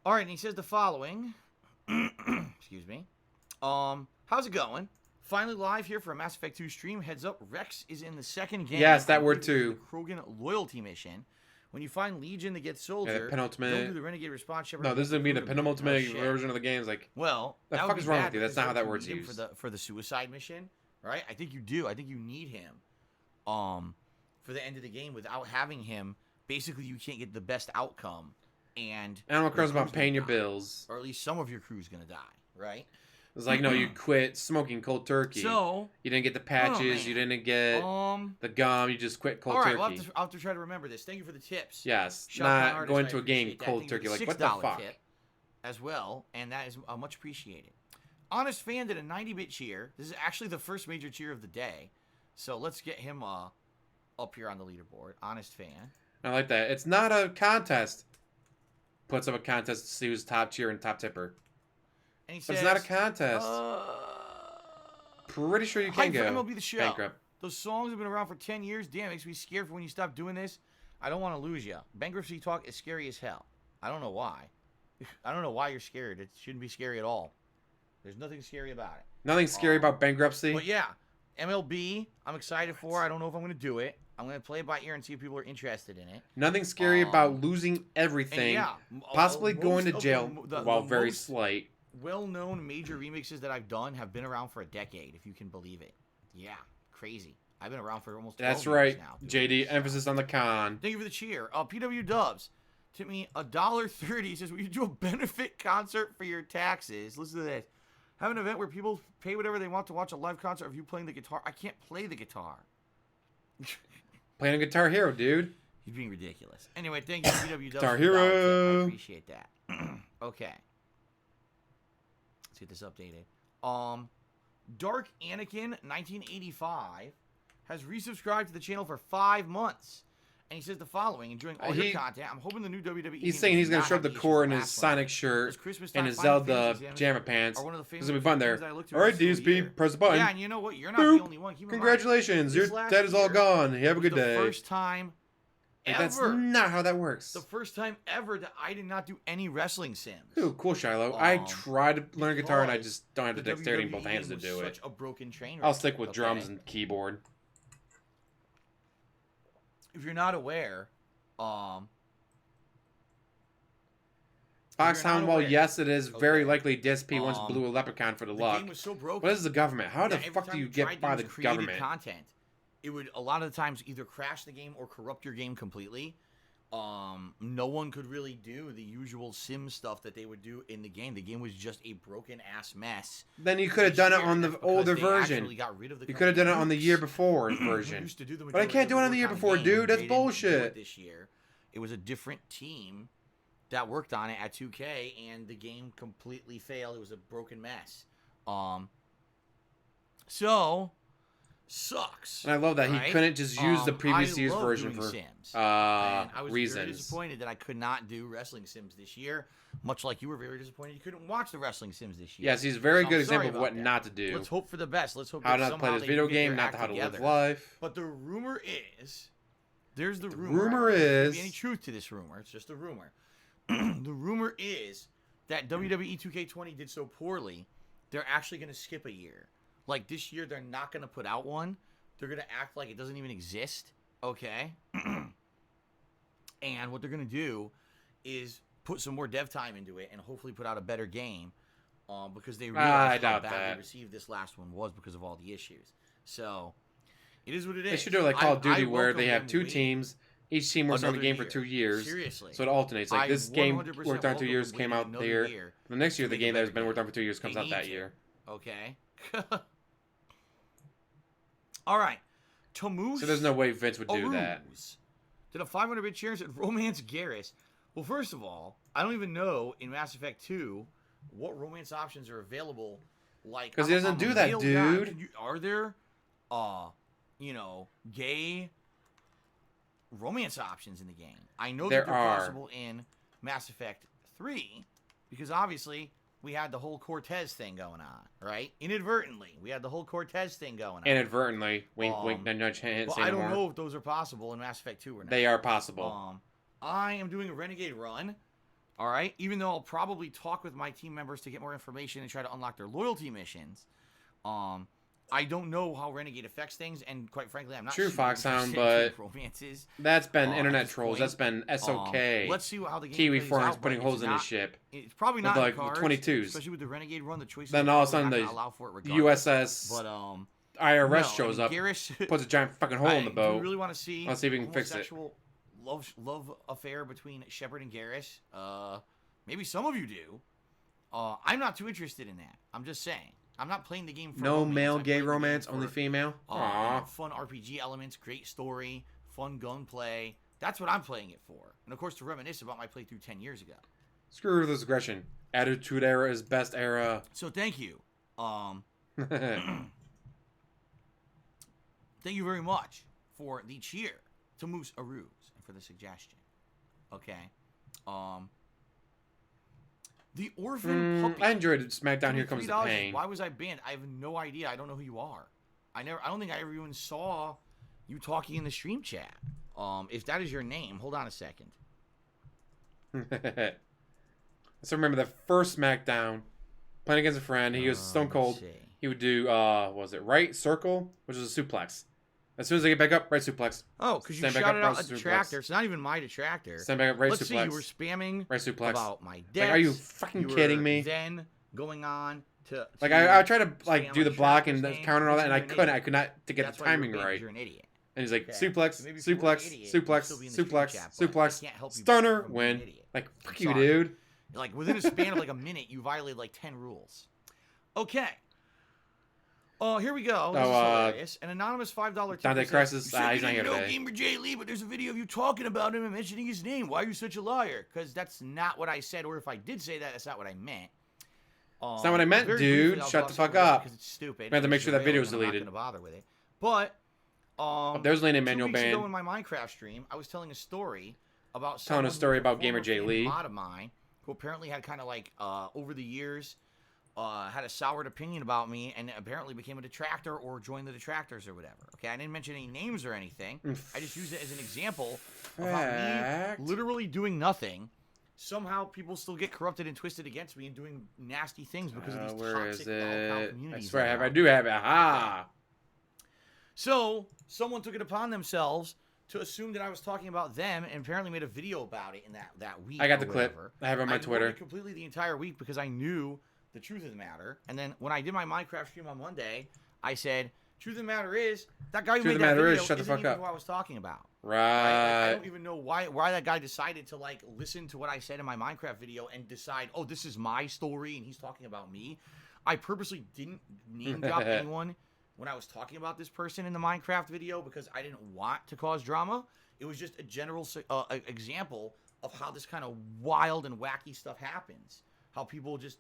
All right, and he says the following. Excuse me. How's it going? Finally live here for a Mass Effect 2 stream. Heads up, Rex is in the second game. Yes, that on word the too. Krogan loyalty mission. When you find Legion to get Soldier, Yeah, the penultimate- don't do the Renegade Response Shepard. No, this is going to be the Oh, penultimate shit. version of the game. It's like, Well, the that fuck would is be wrong bad with you? That's because not how don't that you word's need him used. for the suicide mission, right? I think you do. I think you need him. For for the end of the game without having him. Basically, you can't get the best outcome, and Animal Crossing about paying your die. bills. Or at least some of your crew's gonna die, right? It's like, no, you quit smoking cold turkey. So you didn't get the patches, you didn't get the gum, you just quit cold turkey. All right, I'll have to try to remember this. Thank you for the tips. Yes, Shout not going to a game cold turkey. Like, what the fuck? Tip as well, and that is much appreciated. Honest Fan did a 90-bit cheer. This is actually the first major cheer of the day, so let's get him up here on the leaderboard. Honest Fan. I like that. It's not a contest. Puts up a contest to see who's top tier and top tipper. And he but says, it's not a contest. Pretty sure you can go MLB The Show. bankrupt. Those songs have been around for 10 years. Damn, it makes me scared for when you stop doing this. I don't want to lose you. Bankruptcy talk is scary as hell. I don't know why. I don't know why you're scared. It shouldn't be scary at all. There's nothing scary about it. Nothing scary about bankruptcy. But yeah, MLB, I'm excited for. I don't know if I'm going to do it. I'm going to play it by ear and see if people are interested in it. Nothing scary about losing everything. Yeah, possibly going to jail while very slight. Well-known major remixes that I've done have been around for a decade, if you can believe it. Yeah, crazy. I've been around for almost 12 That's right, years now. JD. Emphasis on the con. Thank you for the cheer. PW Dubs tipped me $1.30. He says, will you do a benefit concert for your taxes? Listen to this. Have an event where people pay whatever they want to watch a live concert of you playing the guitar. I can't play the guitar. Playing a Guitar Hero, dude. He's being ridiculous. Anyway, thank you, PW Dubs. Guitar Hero. I appreciate that. Okay. Let's get this updated. Dark Anakin 1985 has resubscribed to the channel for 5 months. And he says the following: enjoying all your content. I'm hoping the new WWE. He's saying he's going to shove the core in his Sonic shirt and his Zelda pajama pants. This is going to be fun there. All right, DSP, press the button. Yeah, and you know what? You're not the only one. Congratulations, your debt is all gone. You have a good day. The first time ever. That's not how that works. The first time ever that I did not do any wrestling sims. Ooh, cool, Shiloh. I tried to learn guitar and I just don't have the dexterity in both hands to do it. Such a broken train. I'll stick with drums and keyboard. If you're not aware, Foxhound, well, yes, it is very likely DSP once blew a leprechaun for the luck. The game was so broken. But this is the government. How the fuck do you get by the government? Content, it would a lot of the times either crash the game or corrupt your game completely. No one could really do the usual sim stuff that they would do in the game. The game was just a broken ass mess. Then you could have done it on the older version. Got rid of the you could have done it on the year before version. But I can't do it on the year before, dude. That's bullshit. This year, it was a different team that worked on it at 2K, and the game completely failed. It was a broken mess. So sucks. And I love that he couldn't just use the previous year's version for Sims. I was reasons. very disappointed that I could not do wrestling Sims this year. Much like you were very disappointed you couldn't watch the wrestling Sims this year. Yes, he's a very good example of what not to do. Let's hope for the best. Let's hope how not to play this video game, not how to live life. But the rumor is, there's the rumor. Rumor is, any truth to this rumor? It's just a rumor. The rumor is that WWE 2K20 did so poorly, they're actually going to skip a year. Like, this year, they're not going to put out one. They're going to act like it doesn't even exist, okay? And what they're going to do is put some more dev time into it and hopefully put out a better game because they realized how badly received this last one was because of all the issues. So, it is what it is. They should do it like Call of Duty where they have 2 teams. Each team works on the game for 2 years. Seriously. So it alternates. Like, this game worked on 2 years, came out there. The next year, the game that has been worked on for 2 years comes out that year. Okay. All right. Tamush. So there's no way Vince would do that. Did a 500-bit cheer and said Romance Garrus. Well, first of all, I don't even know in Mass Effect 2 what romance options are available. Like, because he doesn't do that, dude. Are there, gay romance options in the game? I know that they're possible in Mass Effect 3 because obviously we had the whole Cortez thing going on, right? Inadvertently, we had the whole Cortez thing going on. Inadvertently, wink, wink, nudge, hands. Well, I don't know if those are possible in Mass Effect 2 or not. They are possible. I am doing a Renegade run, all right? Even though I'll probably talk with my team members to get more information and try to unlock their loyalty missions. I don't know how Renegade affects things, and quite frankly, I'm not sure. True, Foxhound, but romances. That's been internet trolls. That's been SOK. Let's see how the game Kiwi plays forums out, putting holes in his ship. It's probably not like in the cards, 22s. especially with the Renegade run. The choices then all of a sudden the allow for it regardless. USS IRS No, shows up, Garrus, puts a giant fucking hole in the Do boat. you really want to see? Let's see if we can fix it. Homosexual love affair between Shepard and Garrus? Maybe some of you do. I'm not too interested in that. I'm just saying. I'm not playing the game for No romance. male I'm gay playing the game romance, for, only female. fun RPG elements, great story, fun gunplay. That's what I'm playing it for. And of course, to reminisce about my playthrough 10 years ago. Screw this aggression. Attitude era is best era. So thank you. Thank you very much for the cheer to Moose Aruse and for the suggestion. Okay. The orphan puppy. I enjoyed it. SmackDown Here Comes the $3. Pain. Why was I banned? I have no idea. I don't know who you are. I don't think I ever even saw you talking in the stream chat. If that is your name, hold on a second. I still remember the first SmackDown, playing against a friend. He was stone cold. He would do, what was it, right circle, which is a suplex. As soon as I get back up, right suplex. Oh, because you Stand back shouted up, out a right suplex. detractor. It's not even my detractor. Stand back up, right Let's suplex. see, you were spamming right suplex. about my deaths. Like, are you fucking kidding me? Then going on to Like, I tried to, like, spam do the my block and detractor's the name, counter and all that, and I you're an couldn't. I idiot. could not to get That's the why you're timing banned, right. You're an idiot. And he's like, Okay. suplex, So maybe if you weren't an suplex, idiot, you'd suplex, still be in the stream suplex, chat, but I suplex, can't help you stunner, from being an win. idiot. Like, fuck I'm you, sorry. dude. Like, within a span of like a minute, you violated like 10 rules. Okay. Here we go. This is hilarious. An anonymous $5 tip. Dante says, Crisis, "You said he's you not here didn't know today. Gamer J. Lee, but there's a video of you talking about him and mentioning his name. Why are you such a liar?" Because that's not what I said, or if I did say that, that's not what I meant. It's not what I meant, very dude. briefly, I'll Shut gloss the fuck over it up. Because it's stupid. We have to make It's sure that video irrelevant, is I'm deleted. not going to bother with it. But There's Lane 2 Emanuel weeks ago band. in my Minecraft stream, I was telling a story about Telling a someone story who was about Gamer former J. fan Lee. mod of mine, who apparently had kind of like over the years had a soured opinion about me and apparently became a detractor or joined the detractors or whatever. Okay, I didn't mention any names or anything. I just used it as an example of how me literally doing nothing. Somehow people still get corrupted and twisted against me and doing nasty things because of these Where is toxic lolcow it? I communities. swear that are I out do have it. Aha! So, someone took it upon themselves to assume that I was talking about them and apparently made a video about it in that week. I got the or clip. whatever. I have it on my ignored Twitter. it completely the entire week because I knew the truth of the matter. And then when I did my Minecraft stream on Monday, I said, truth of the matter is, that guy who Truth made of the that matter video is, shut the isn't fuck even up. who I was talking about. Right. I don't even know why that guy decided to like listen to what I said in my Minecraft video and decide, oh, this is my story and he's talking about me. I purposely didn't name drop anyone when I was talking about this person in the Minecraft video because I didn't want to cause drama. It was just a general example of how this kind of wild and wacky stuff happens. How people just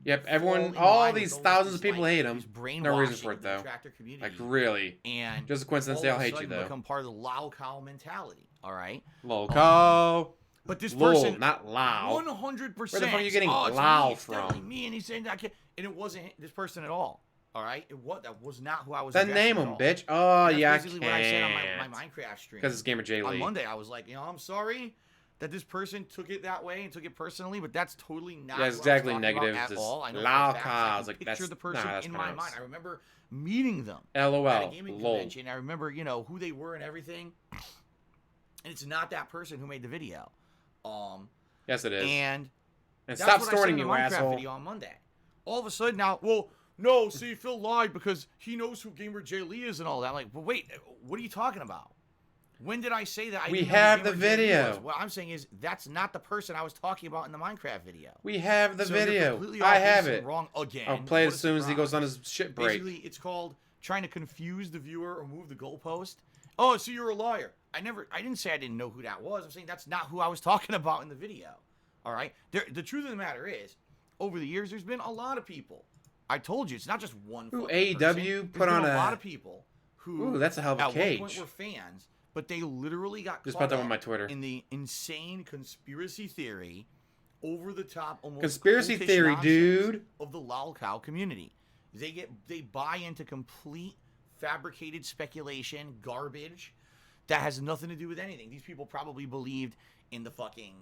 Yep, fall everyone, in all line with these all thousands this, of people like, hate him. this No reason brainwashing for it, of the though. detractor community. Like, really. And Just a coincidence all they all of a hate you, sudden though. become part of the lolcow mentality. All right. Loco. But this Lol, person, not Lao. 100%. Where the fuck are you getting it's Lao me, it's definitely from? me, and he's saying that I can't, and it wasn't this person at all. All right, that was not who I was. Then addressing name at him, all. bitch. Oh, And that's yeah, I basically what I said on my can't. Minecraft stream. Because it's Gamer J. On Lee. Monday, I was like, I'm sorry that this person took it that way and took it personally, but that's totally not. Yeah, what it's I was exactly talking about negative, at just all. I know lolcows, for a fact, I can like, picture that's- the person nah, that's in my pronounced. mind. I remember meeting them LOL. at a gaming Lol. convention. I remember, who they were and everything. And it's not that person who made the video. Yes, it is. And And that's stop what I said snorting, in the you Minecraft asshole. video on Monday. All of a sudden now, no, see, Phil lied because he knows who Gamer J. Lee is and all that. I'm like, but wait, what are you talking about? When did I say that? I We didn't know who have the Gamer J. Lee video. was? What I'm saying is that's not the person I was talking about in the Minecraft video. We have the So you're video. completely I off have base it. and wrong again. I'll play it What as a soon as he goes surprise. on his shit break. Basically, it's called trying to confuse the viewer or move the goalpost. Oh, so you're a liar. I didn't say I didn't know who that was. I'm saying that's not who I was talking about in the video. All right? The truth of the matter is, over the years, there's been a lot of people. I told you, it's not just one Ooh, fucking AEW person. put There's on been a a- lot of people who Ooh, that's a hell of a at cage. one point were fans, but they literally got Just caught put that on up my Twitter. in the insane conspiracy theory, over the top, almost Conspiracy cultish theory, nonsense dude. of the lolcow community. They buy into complete fabricated speculation, garbage that has nothing to do with anything. These people probably believed in the fucking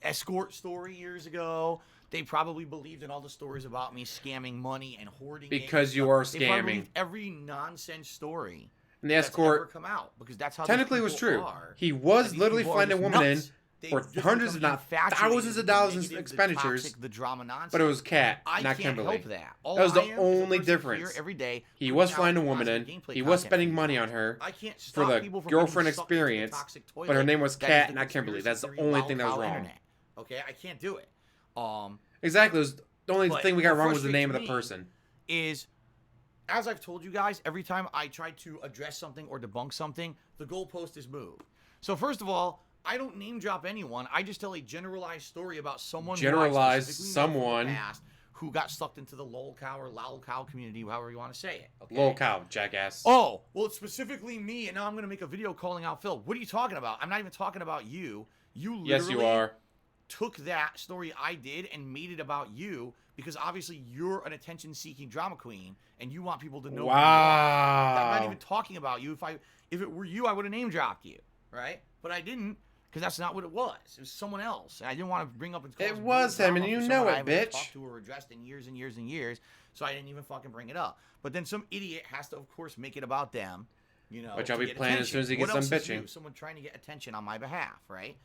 escort story years ago. They probably believed in all the stories about me scamming money and hoarding it Because and you stuff. are They probably scamming. believed every nonsense story And the that's ever escort come out because that's how technically these was people true. are. He was And these literally people are flying a just woman in, nuts. or hundreds, if not thousands of dollars in expenditures. The drama nonsense. But it was Kat, I not can't Kimberly. help that. That was the only difference. Every day, he was flying a woman in. He was spending money on her for the girlfriend experience. But her name was Kat, not Kimberly. That's the only thing that was wrong. Internet. Okay, I can't do it. Exactly. It was the only thing we got wrong was the name of the person. Is, as I've told you guys, every time I try to address something or debunk something, the goalpost is moved. So first of all, I don't name drop anyone. I just tell a generalized story about someone who got sucked into the lolcow or lolcow community, however you want to say it. Okay? Lolcow, jackass. Oh, well, it's specifically me, and now I'm going to make a video calling out Phil. What are you talking about? I'm not even talking about you. You literally yes, you are. Took that story I did and made it about you because obviously you're an attention-seeking drama queen, and you want people to know. Wow. I'm not even talking about you. If it were you, I would have name dropped you, right? But I didn't. Because that's not what it was. It was someone else. And I didn't want to bring up... It was him, and you know it, bitch. Talked to or addressed in years and years and years, so I didn't even fucking bring it up. But then some idiot has to, of course, make it about them, you know. Which I'll be playing as soon as he gets done bitching. Someone trying to get attention on my behalf, right?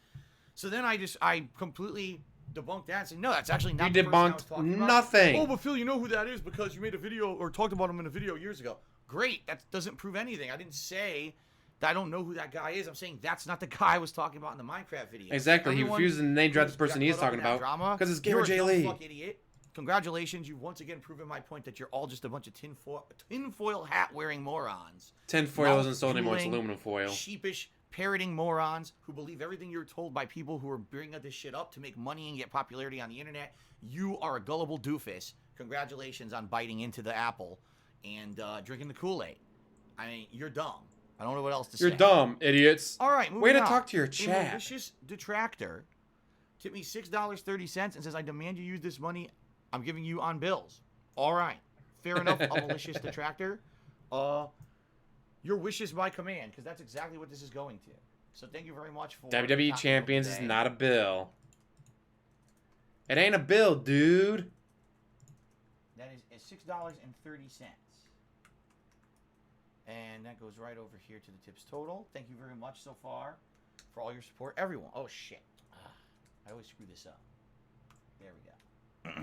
So then I completely debunked that and said, no, that's actually not the person I was talking about. Nothing. Oh, but Phil, you know who that is because you made a video or talked about him in a video years ago. Great. That doesn't prove anything. I didn't say... I don't know who that guy is. I'm saying that's not the guy I was talking about in the Minecraft video. Exactly. He refused to name drop the person he is talking about because it's Gamer J. Lee. Fuck idiot. Congratulations. You've once again proven my point that you're all just a bunch of tinfoil hat wearing morons. Tinfoil isn't sold anymore. It's aluminum foil. Sheepish, parroting morons who believe everything you're told by people who are bringing this shit up to make money and get popularity on the internet. You are a gullible doofus. Congratulations on biting into the apple and drinking the Kool-Aid. I mean, you're dumb. I don't know what else to say. You're dumb, idiots. All right, way to talk to your chat. A malicious detractor tipped me $6.30 and says, I demand you use this money I'm giving you on bills. All right. Fair enough, a malicious detractor. Your wish is my command, because that's exactly what this is going to. So thank you very much for... WWE Champions is not a bill. It ain't a bill, dude. That is $6.30. And that goes right over here to the tips total. Thank you very much so far for all your support. Everyone. Oh, shit. I always screw this up. There we go.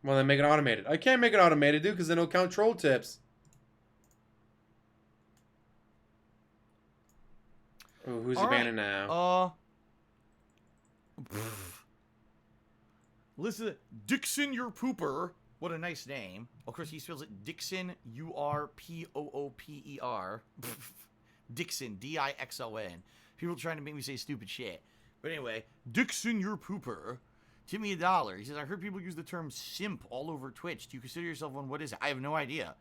Well, then make it automated. I can't make it automated, dude, because then it'll count troll tips. Ooh, who's he banning now? Listen, Dixon, your pooper. What a nice name. Of course, he spells it Dixon, U-R-P-O-O-P-E-R. Dixon, D-I-X-O-N. People trying to make me say stupid shit. But anyway, Dixon, your pooper. Tip me $1. He says, I heard people use the term simp all over Twitch. Do you consider yourself one? What is it? I have no idea.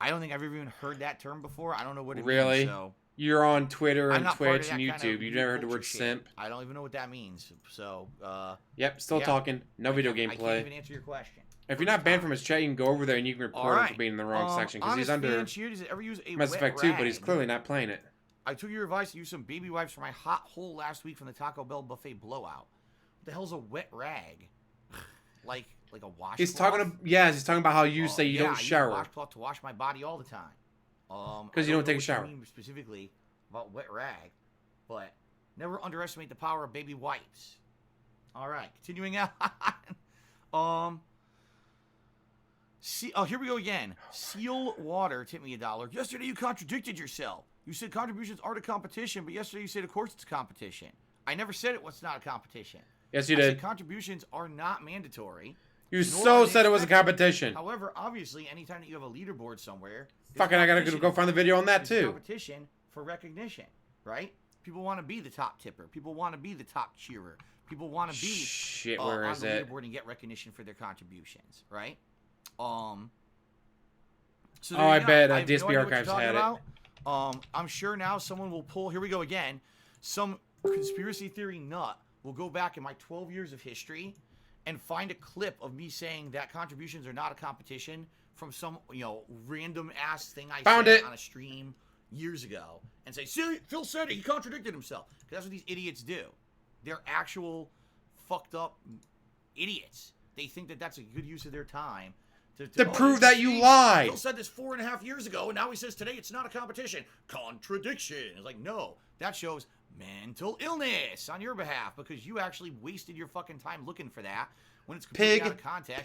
I don't think I've ever even heard that term before. I don't know what it means. So. You're on Twitter and Twitch and YouTube. You've never heard the word simp? I don't even know what that means. So, yep, still talking. No video gameplay. I can't even answer your question. If you're not banned from his chat, you can go over there and you can report him for being in the wrong section because he's under Mass Effect 2, but he's clearly not playing it. I took your advice to use some baby wipes for my hot hole last week from the Taco Bell buffet blowout. What the hell's a wet rag? like a washcloth? He's talking he's talking about how you say you don't shower. I use a washcloth to wash my body all the time. Because you don't take a shower. Specifically about wet rag, but never underestimate the power of baby wipes. All right, continuing on. Here we go again. Seal Water tipped me $1. Yesterday you contradicted yourself. You said contributions aren't a competition, but yesterday you said, of course, it's a competition. I never said it was not a competition. Yes, you did. I said contributions are not mandatory. You said it was a competition. However, obviously, anytime that you have a leaderboard somewhere... Fucking, I gotta go find the video on that, too. Competition for recognition, right? People want to be the top tipper. People want to be the top cheerer. People want to be where is on the it? leaderboard and get recognition for their contributions, right? So I bet DSP Archives had it. I'm sure now someone will pull. Here we go again. Some conspiracy theory nut will go back in my 12 years of history and find a clip of me saying that contributions are not a competition from some random ass thing I said on a stream years ago and say, "See, Phil said it. He contradicted himself." Because that's what these idiots do. They're actual fucked up idiots. They think that that's a good use of their time To prove that you lied. Phil said this 4.5 years ago, and now he says today it's not a competition. Contradiction. It's like, no, that shows mental illness on your behalf because you actually wasted your fucking time looking for that when it's completely out of context.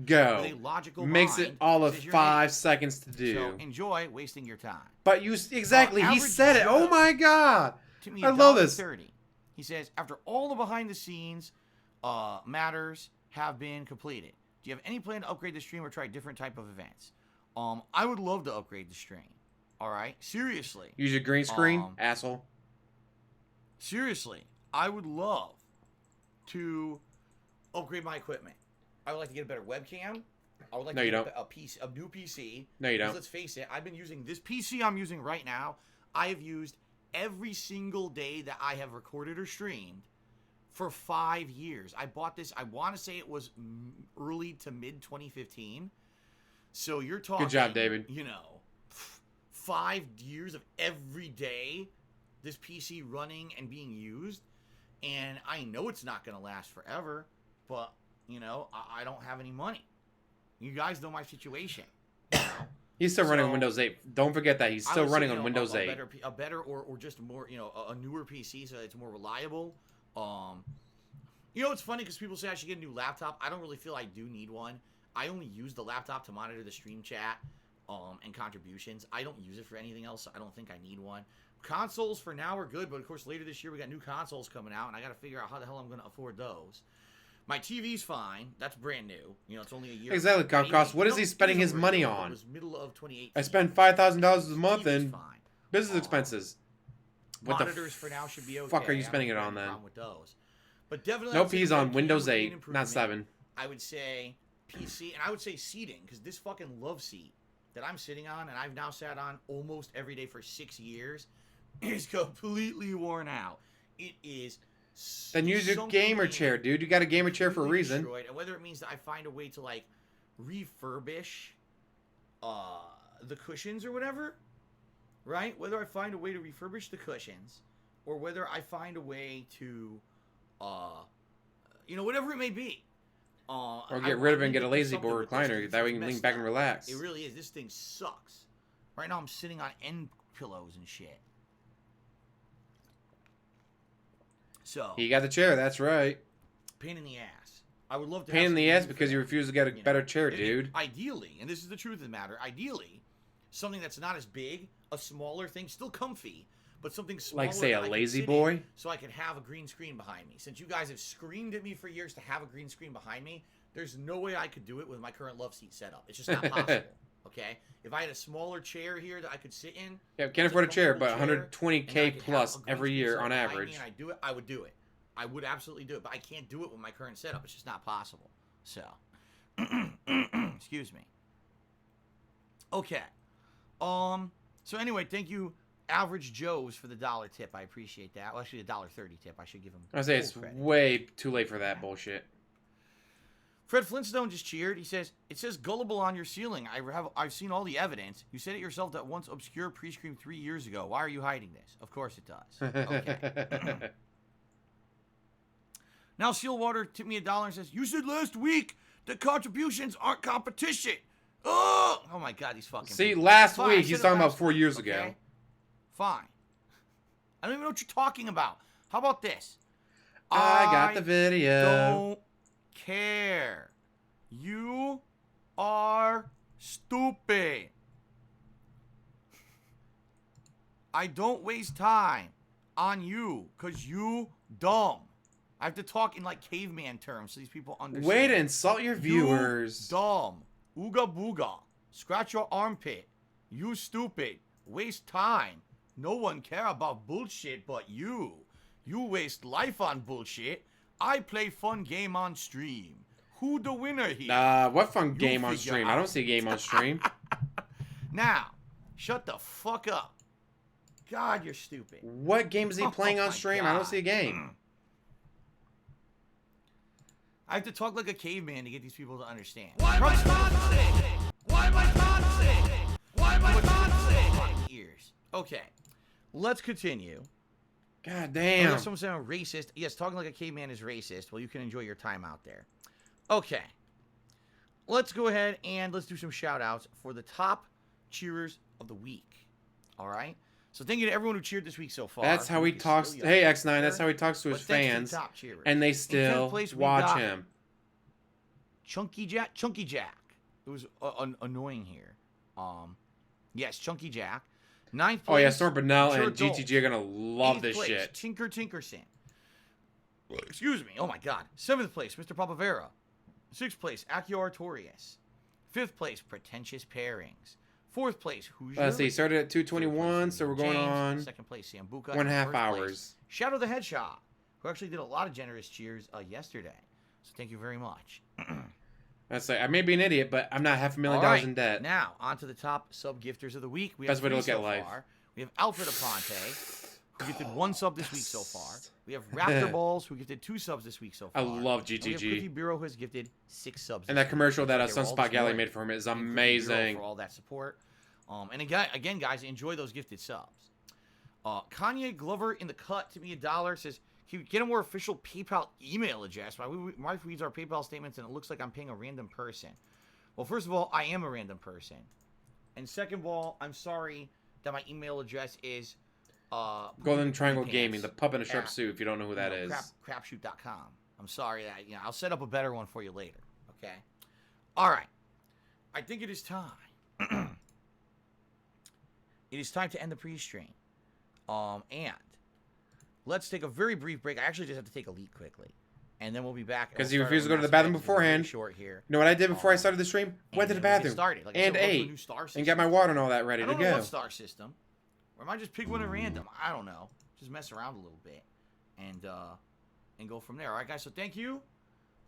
Go. With a logical Makes mind it all of says you're 5 seconds to do. So enjoy wasting your time. But you exactly, he said it. Oh my god. I love this. 30. He says, after all the behind the scenes matters have been completed, do you have any plan to upgrade the stream or try a different type of events? I would love to upgrade the stream. All right? Seriously. Use your green screen, asshole. Seriously. I would love to upgrade my equipment. I would like to get a better webcam. I would like to get a new PC. No, you don't. Let's face it. I've been using this PC I'm using right now. I have used every single day that I have recorded or streamed for 5 years. I bought this, I want to say it was early to mid 2015. So you're talking, good job, David. You know, 5 years of every day this PC running and being used. And I know it's not going to last forever, but, you know, I don't have any money. You guys know my situation. He's still running Windows 8. Don't forget that. He's still running on Windows 8. A better or just more, you know, a newer PC so it's more reliable. You know, it's funny because people say I should get a new laptop. I don't really feel I do need one. I only use the laptop to monitor the stream chat and contributions. I don't use it for anything else. So I don't think I need one. Consoles for now are good, but of course later this year we got new consoles coming out, and I got to figure out how the hell I'm going to afford those. My TV's fine. That's brand new. You know, it's only a year. Exactly, Cost. What is he spending his money on? It was middle of 2018. I spend $5,000 a month in fine. business expenses. What monitors for now should be okay. Fuck are you spending it on then? With those. But definitely nope, he's on Windows 8, not 7. I would say PC, and I would say seating, because this fucking love seat that I'm sitting on, and I've now sat on almost every day for 6 years, is completely worn out. It is. Then use your gamer chair, dude. You got a gamer chair for a reason. Destroyed. And whether it means that I find a way to like refurbish the cushions or whatever, right? Whether I find a way to refurbish the cushions, or whether I find a way to, you know, whatever it may be. Or get rid of it and get a lazy boy recliner. That way you can lean back and relax. It really is. This thing sucks. Right now I'm sitting on end pillows and shit. So he got the chair. That's right. Pain in the ass. I would love to. Pain in the ass because you refuse to get a better chair, dude. Ideally, and this is the truth of the matter. Ideally, something that's not as big, a smaller thing, still comfy, but something smaller. Like say a lazy boy. So I can have a green screen behind me. Since you guys have screamed at me for years to have a green screen behind me, there's no way I could do it with my current love seat setup. It's just not possible. Okay, if I had a smaller chair here that I could sit in, yeah, can't afford a chair, but 120K plus every year on average. And I do it, I would do it. I would absolutely do it, but I can't do it with my current setup. It's just not possible. So, excuse me. Okay. So anyway, thank you, Average Joe's, for the $1 tip. I appreciate that. Well, actually, a $1.30 tip. I should give him. I say it's way too late for that bullshit. Fred Flintstone just cheered. He says, "It says gullible on your ceiling. I've seen all the evidence. You said it yourself that once obscure pre-scream 3 years ago. Why are you hiding this?" Of course it does. Okay. Now Sealwater tipped me $1 and says, "You said last week that contributions aren't competition." Oh my God, these fucking see, people. last week he's talking about 4 years ago. Fine. I don't even know what you're talking about. How about this? I got the video. Don't care. You are stupid. I don't waste time on you because you dumb. I have to talk in like caveman terms so these people understand. Way to insult your viewers. You dumb. Ooga booga. Scratch your armpit. You stupid. Waste time. No one care about bullshit but you. You waste life on bullshit. I play fun game on stream. Who the winner here? What fun game on stream? I don't see a game on stream. Now, shut the fuck up. God, you're stupid. What game is he playing on stream? God. I don't see a game. I have to talk like a caveman to get these people to understand. Why am I toxic? Why am I toxic? Why am I toxic? Ears. Okay, let's continue. God damn. Someone said I'm racist. Yes, talking like a caveman is racist. Well, you can enjoy your time out there. Okay. let's go ahead and let's do some shout outs for the top cheerers of the week. All right. So thank you to everyone who cheered this week so far. That's how he talks. Hey, X9, that's how he talks to his fans. Top cheerers. And they still watch him. Chunky Jack. It was annoying here. Yes, Chunky Jack. 9th place. Oh yeah, Storm Burnell and GTG are gonna love this place, shit. Tinkerson. Excuse me. Oh my God. 7th place, Mr. Papavera. 6th place, Akior Torius. 5th place, Pretentious Pairings. 4th place, Hoosier. Let's see, started at 2:21, so we're going on 2nd place, Sambuca. 1.5 hours. Shadow the Headshot, who actually did a lot of generous cheers yesterday. So thank you very much. Let's say I may be an idiot, but I'm not $500,000 in debt. Now, on to the top sub gifters of the week. We Best have way to three look so at life. far. We have Alfred Aponte, who gifted 1 sub this week so far. We have Raptor Balls, who gifted 2 subs this week so far. I love And we have Cliffy GTG. Brio, who has gifted 6 subs. And that commercial that Sunspot Galley made for him is amazing. For all that support. And again, guys, enjoy those gifted subs. Kanye Glover in the cut to me $1 says, can you get a more official PayPal email address? My wife reads our PayPal statements and it looks like I'm paying a random person. Well, first of all, I am a random person. And second of all, I'm sorry that my email address is Golden Triangle Gaming, the pup in a sharp suit, if you don't know who that is. Crapshoot.com. I'm sorry that, I'll set up a better one for you later. Okay? All right. I think it is time. It is time to end the pre-stream. And let's take a very brief break. I actually just have to take a leak quickly. And then we'll be back. Because he refused to go to the bathroom beforehand. Short here. You know what I did before I started the stream? Went to the bathroom. And ate. And got my water and all that ready to go. I don't know what star system. Or am I just pick one at random? I don't know. Just mess around a little bit. And go from there. All right, guys. So thank you.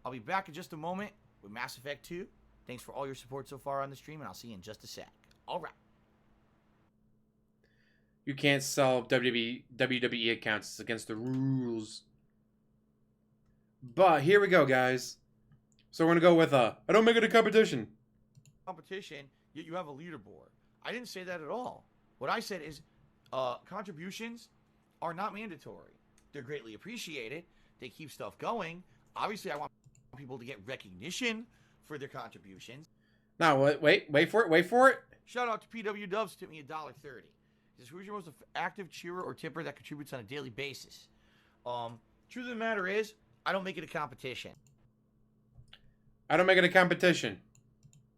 I'll be back in just a moment with Mass Effect 2. Thanks for all your support so far on the stream. And I'll see you in just a sec. All right. You can't sell WWE accounts. It's against the rules. But here we go, guys. So we're going to go with I don't make it a competition. Competition, yet you have a leaderboard. I didn't say that at all. What I said is contributions are not mandatory. They're greatly appreciated. They keep stuff going. Obviously, I want people to get recognition for their contributions. Now, wait for it. Shout out to PW Dubs, tip me $1.30. Who's your most active cheerer or tipper that contributes on a daily basis? Truth of the matter is, I don't make it a competition. I don't make it a competition.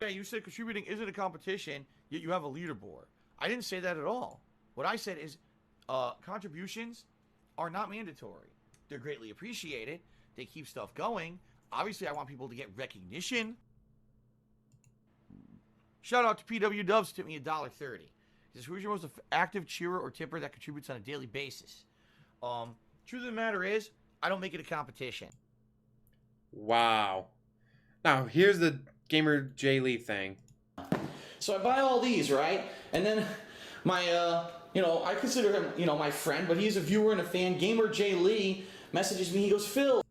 Yeah, you said contributing isn't a competition, yet you have a leaderboard. I didn't say that at all. What I said is contributions are not mandatory. They're greatly appreciated. They keep stuff going. Obviously, I want people to get recognition. Shout out to PW Dubs, tip me $1.30. Who's your most active cheerer or tipper that contributes on a daily basis? Truth of the matter is, I don't make it a competition. Wow. Now, here's the Gamer J. Lee thing. So I buy all these, right? And then my, I consider him, my friend, but he's a viewer and a fan. Gamer J. Lee messages me. He goes, Phil.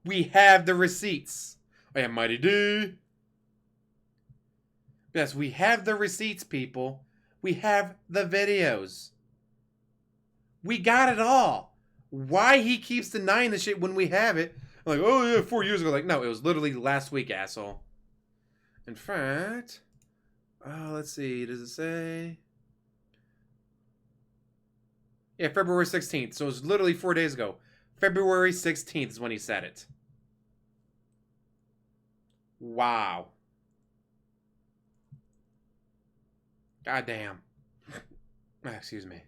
We have the receipts. I am Mighty D. Yes, we have the receipts, people. We have the videos. We got it all. Why he keeps denying the shit when we have it? I'm like, oh yeah, 4 years ago. Like, no, it was literally last week, asshole. In fact, let's see. Does it say? Yeah, February 16th. So it was literally 4 days ago. February 16th is when he said it. Wow. God damn. Excuse me.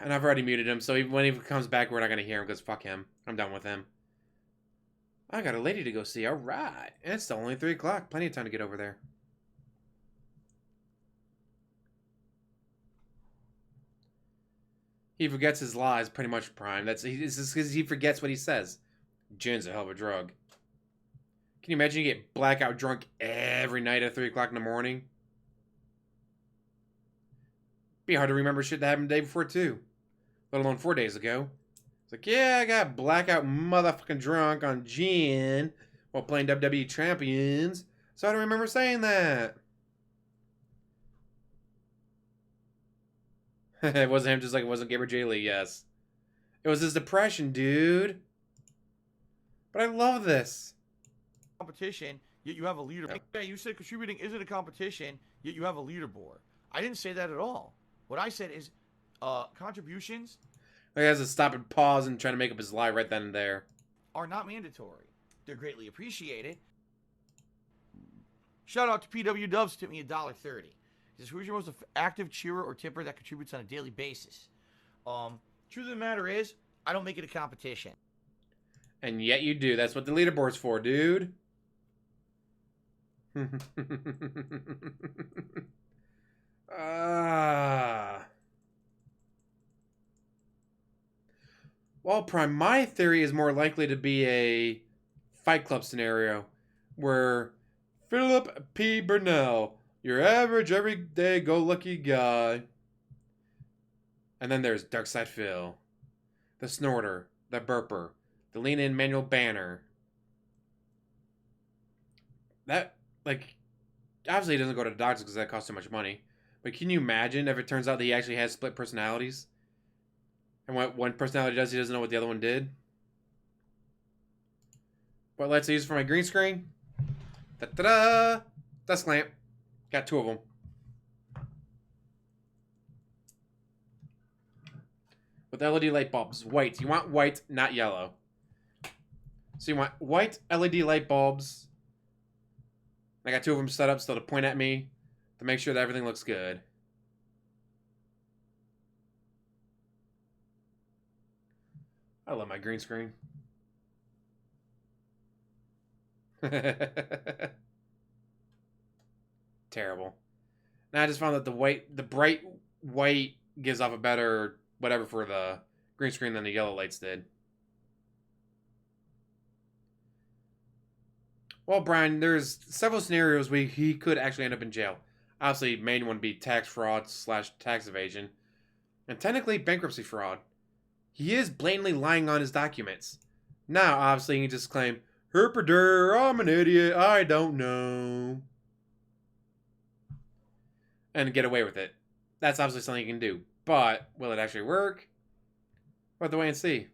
And I've already muted him, so even when he comes back, we're not going to hear him, because fuck him. I'm done with him. I got a lady to go see. Alright. It's only 3 o'clock. Plenty of time to get over there. He forgets his lies pretty much, Prime. It's just because he forgets what he says. Gin's a hell of a drug. Can you imagine you get blackout drunk every night at 3 o'clock in the morning? Be hard to remember shit that happened the day before, too. Let alone 4 days ago. It's like, yeah, I got blackout motherfucking drunk on gin while playing WWE Champions. So I don't remember saying that. It wasn't him, just like it wasn't Gamer J. Lee, yes. It was his depression, dude. But I love this. Competition, yet you have a leaderboard. Yeah, you said contributing isn't a competition, yet you have a leaderboard. I didn't say that at all. What I said is contributions He has to stop and pause and try to make up his lie right then and there. Are not mandatory. They're greatly appreciated. Shout out to PW Dubs, tip me $1.30. He says, who's your most active cheerer or tipper that contributes on a daily basis? Truth of the matter is, I don't make it a competition. And yet you do. That's what the leaderboard's for, dude. Well, Prime, my theory is more likely to be a Fight Club scenario where Philip P. Burnell, your average, everyday, go-lucky guy. And then there's Darkside Phil, the Snorter, the Burper, the lean-in manual banner. That, like, obviously he doesn't go to the doctors because that costs too much money. But can you imagine if it turns out that he actually has split personalities? And what one personality does, he doesn't know what the other one did? What lights I use for my green screen? Da-da-da! Desk lamp. Got 2 of them. With LED light bulbs. White. You want white, not yellow. So you want white LED light bulbs. I got 2 of them set up still to point at me to make sure that everything looks good. I love my green screen. Terrible. Now I just found that the bright white gives off a better whatever for the green screen than the yellow lights did. Well, Brian, there's several scenarios where he could actually end up in jail. Obviously, main one would be tax fraud / tax evasion. And technically bankruptcy fraud. He is blatantly lying on his documents. Now, obviously, he can just claim, Herpader, I'm an idiot, I don't know. And get away with it. That's obviously something you can do. But, will it actually work? We'll have to wait and see.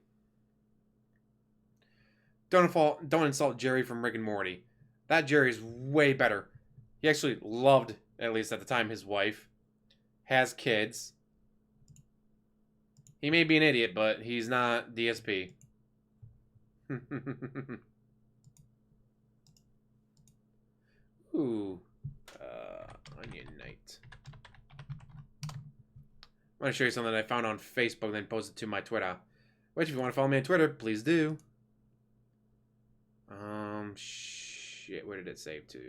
Don't insult Jerry from Rick and Morty. That Jerry's way better. He actually loved, at least at the time, his wife. Has kids. He may be an idiot, but he's not DSP. Ooh. Onion Knight. I want to show you something that I found on Facebook and then posted to my Twitter. Which, if you want to follow me on Twitter, please do. Shit, where did it save to?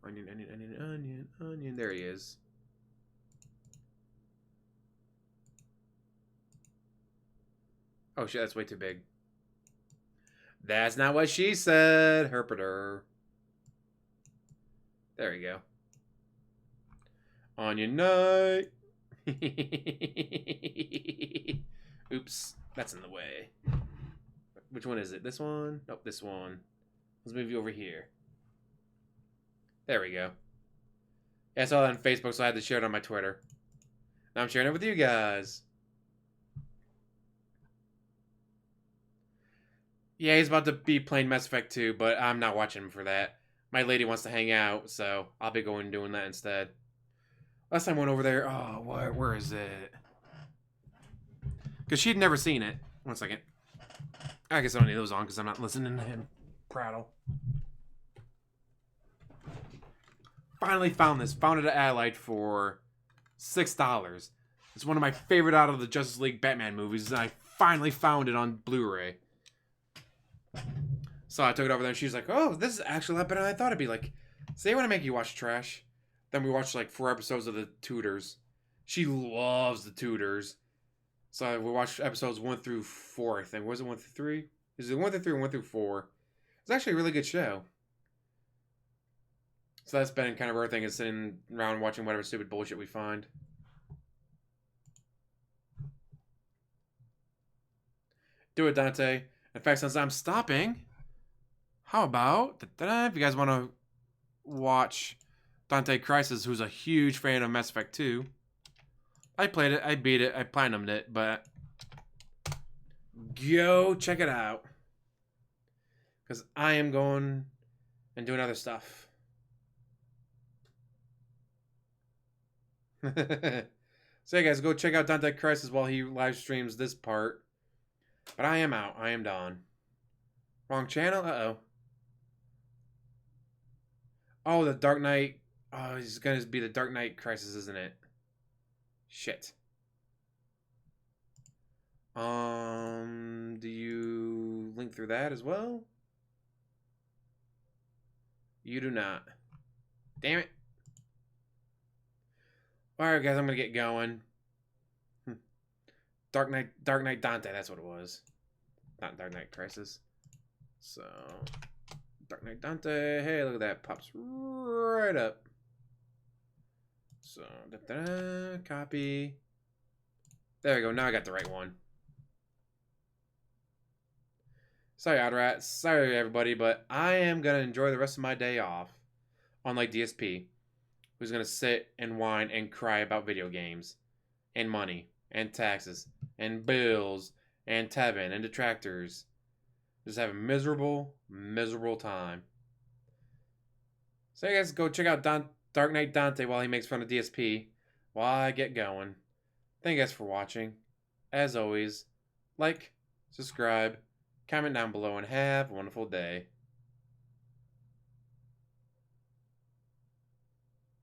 Onion. There he is. Oh shit, that's way too big. That's not what she said, Herpeter. There we go. Onion Knight. Oops, that's in the way. Which one is it? This one? Nope, this one. Let's move you over here. There we go. Yeah, I saw that on Facebook, so I had to share it on my Twitter. Now I'm sharing it with you guys. Yeah, he's about to be playing Mass Effect 2, but I'm not watching him for that. My lady wants to hang out, so I'll be going and doing that instead. Last time I went over there, oh, where is it? Because she'd never seen it. 1 second. I guess I don't need those on because I'm not listening to him prattle. Finally found this. Found it at Allied for $6. It's one of my favorite out of the Justice League Batman movies, and I finally found it on Blu-ray. So I took it over there, and she was like, oh, this is actually a lot better than I thought it'd be. Like, say I want to make you watch trash. Then we watched like 4 episodes of The Tudors. She loves The Tudors. So we watched episodes 1 through 4, I think. Was it 1 through 3? Is it 1 through 3 or 1 through 4? It's actually a really good show. So that's been kind of our thing, is sitting around watching whatever stupid bullshit we find. Do it, Dante. In fact, since I'm stopping, how about, if you guys want to watch Dante Crisis, who's a huge fan of Mass Effect 2. I played it, I beat it, I platinumed it, but go check it out. Because I am going and doing other stuff. So yeah, guys, go check out Dante Crisis while he live streams this part. But I am out. I am done. Wrong channel? Uh-oh. Oh, the Dark Knight. Oh, it's going to be the Dark Knight Crisis, isn't it? Shit. Do you link through that as well? You do not. Damn it. Alright, guys, I'm going to get going. Dark Knight Dante, that's what it was. Not Dark Knight Crisis. So, Dark Knight Dante. Hey, look at that. Pops right up. So, copy. There we go. Now I got the right one. Sorry, Oddrat. Sorry, everybody, but I am going to enjoy the rest of my day off. Unlike DSP, who's going to sit and whine and cry about video games. And money. And taxes. And bills. And Tevin. And detractors. Just have a miserable, miserable time. So you guys go check out Dark Knight Dante while he makes fun of DSP. While I get going. Thank you guys for watching. As always, like, subscribe, comment down below, and have a wonderful day.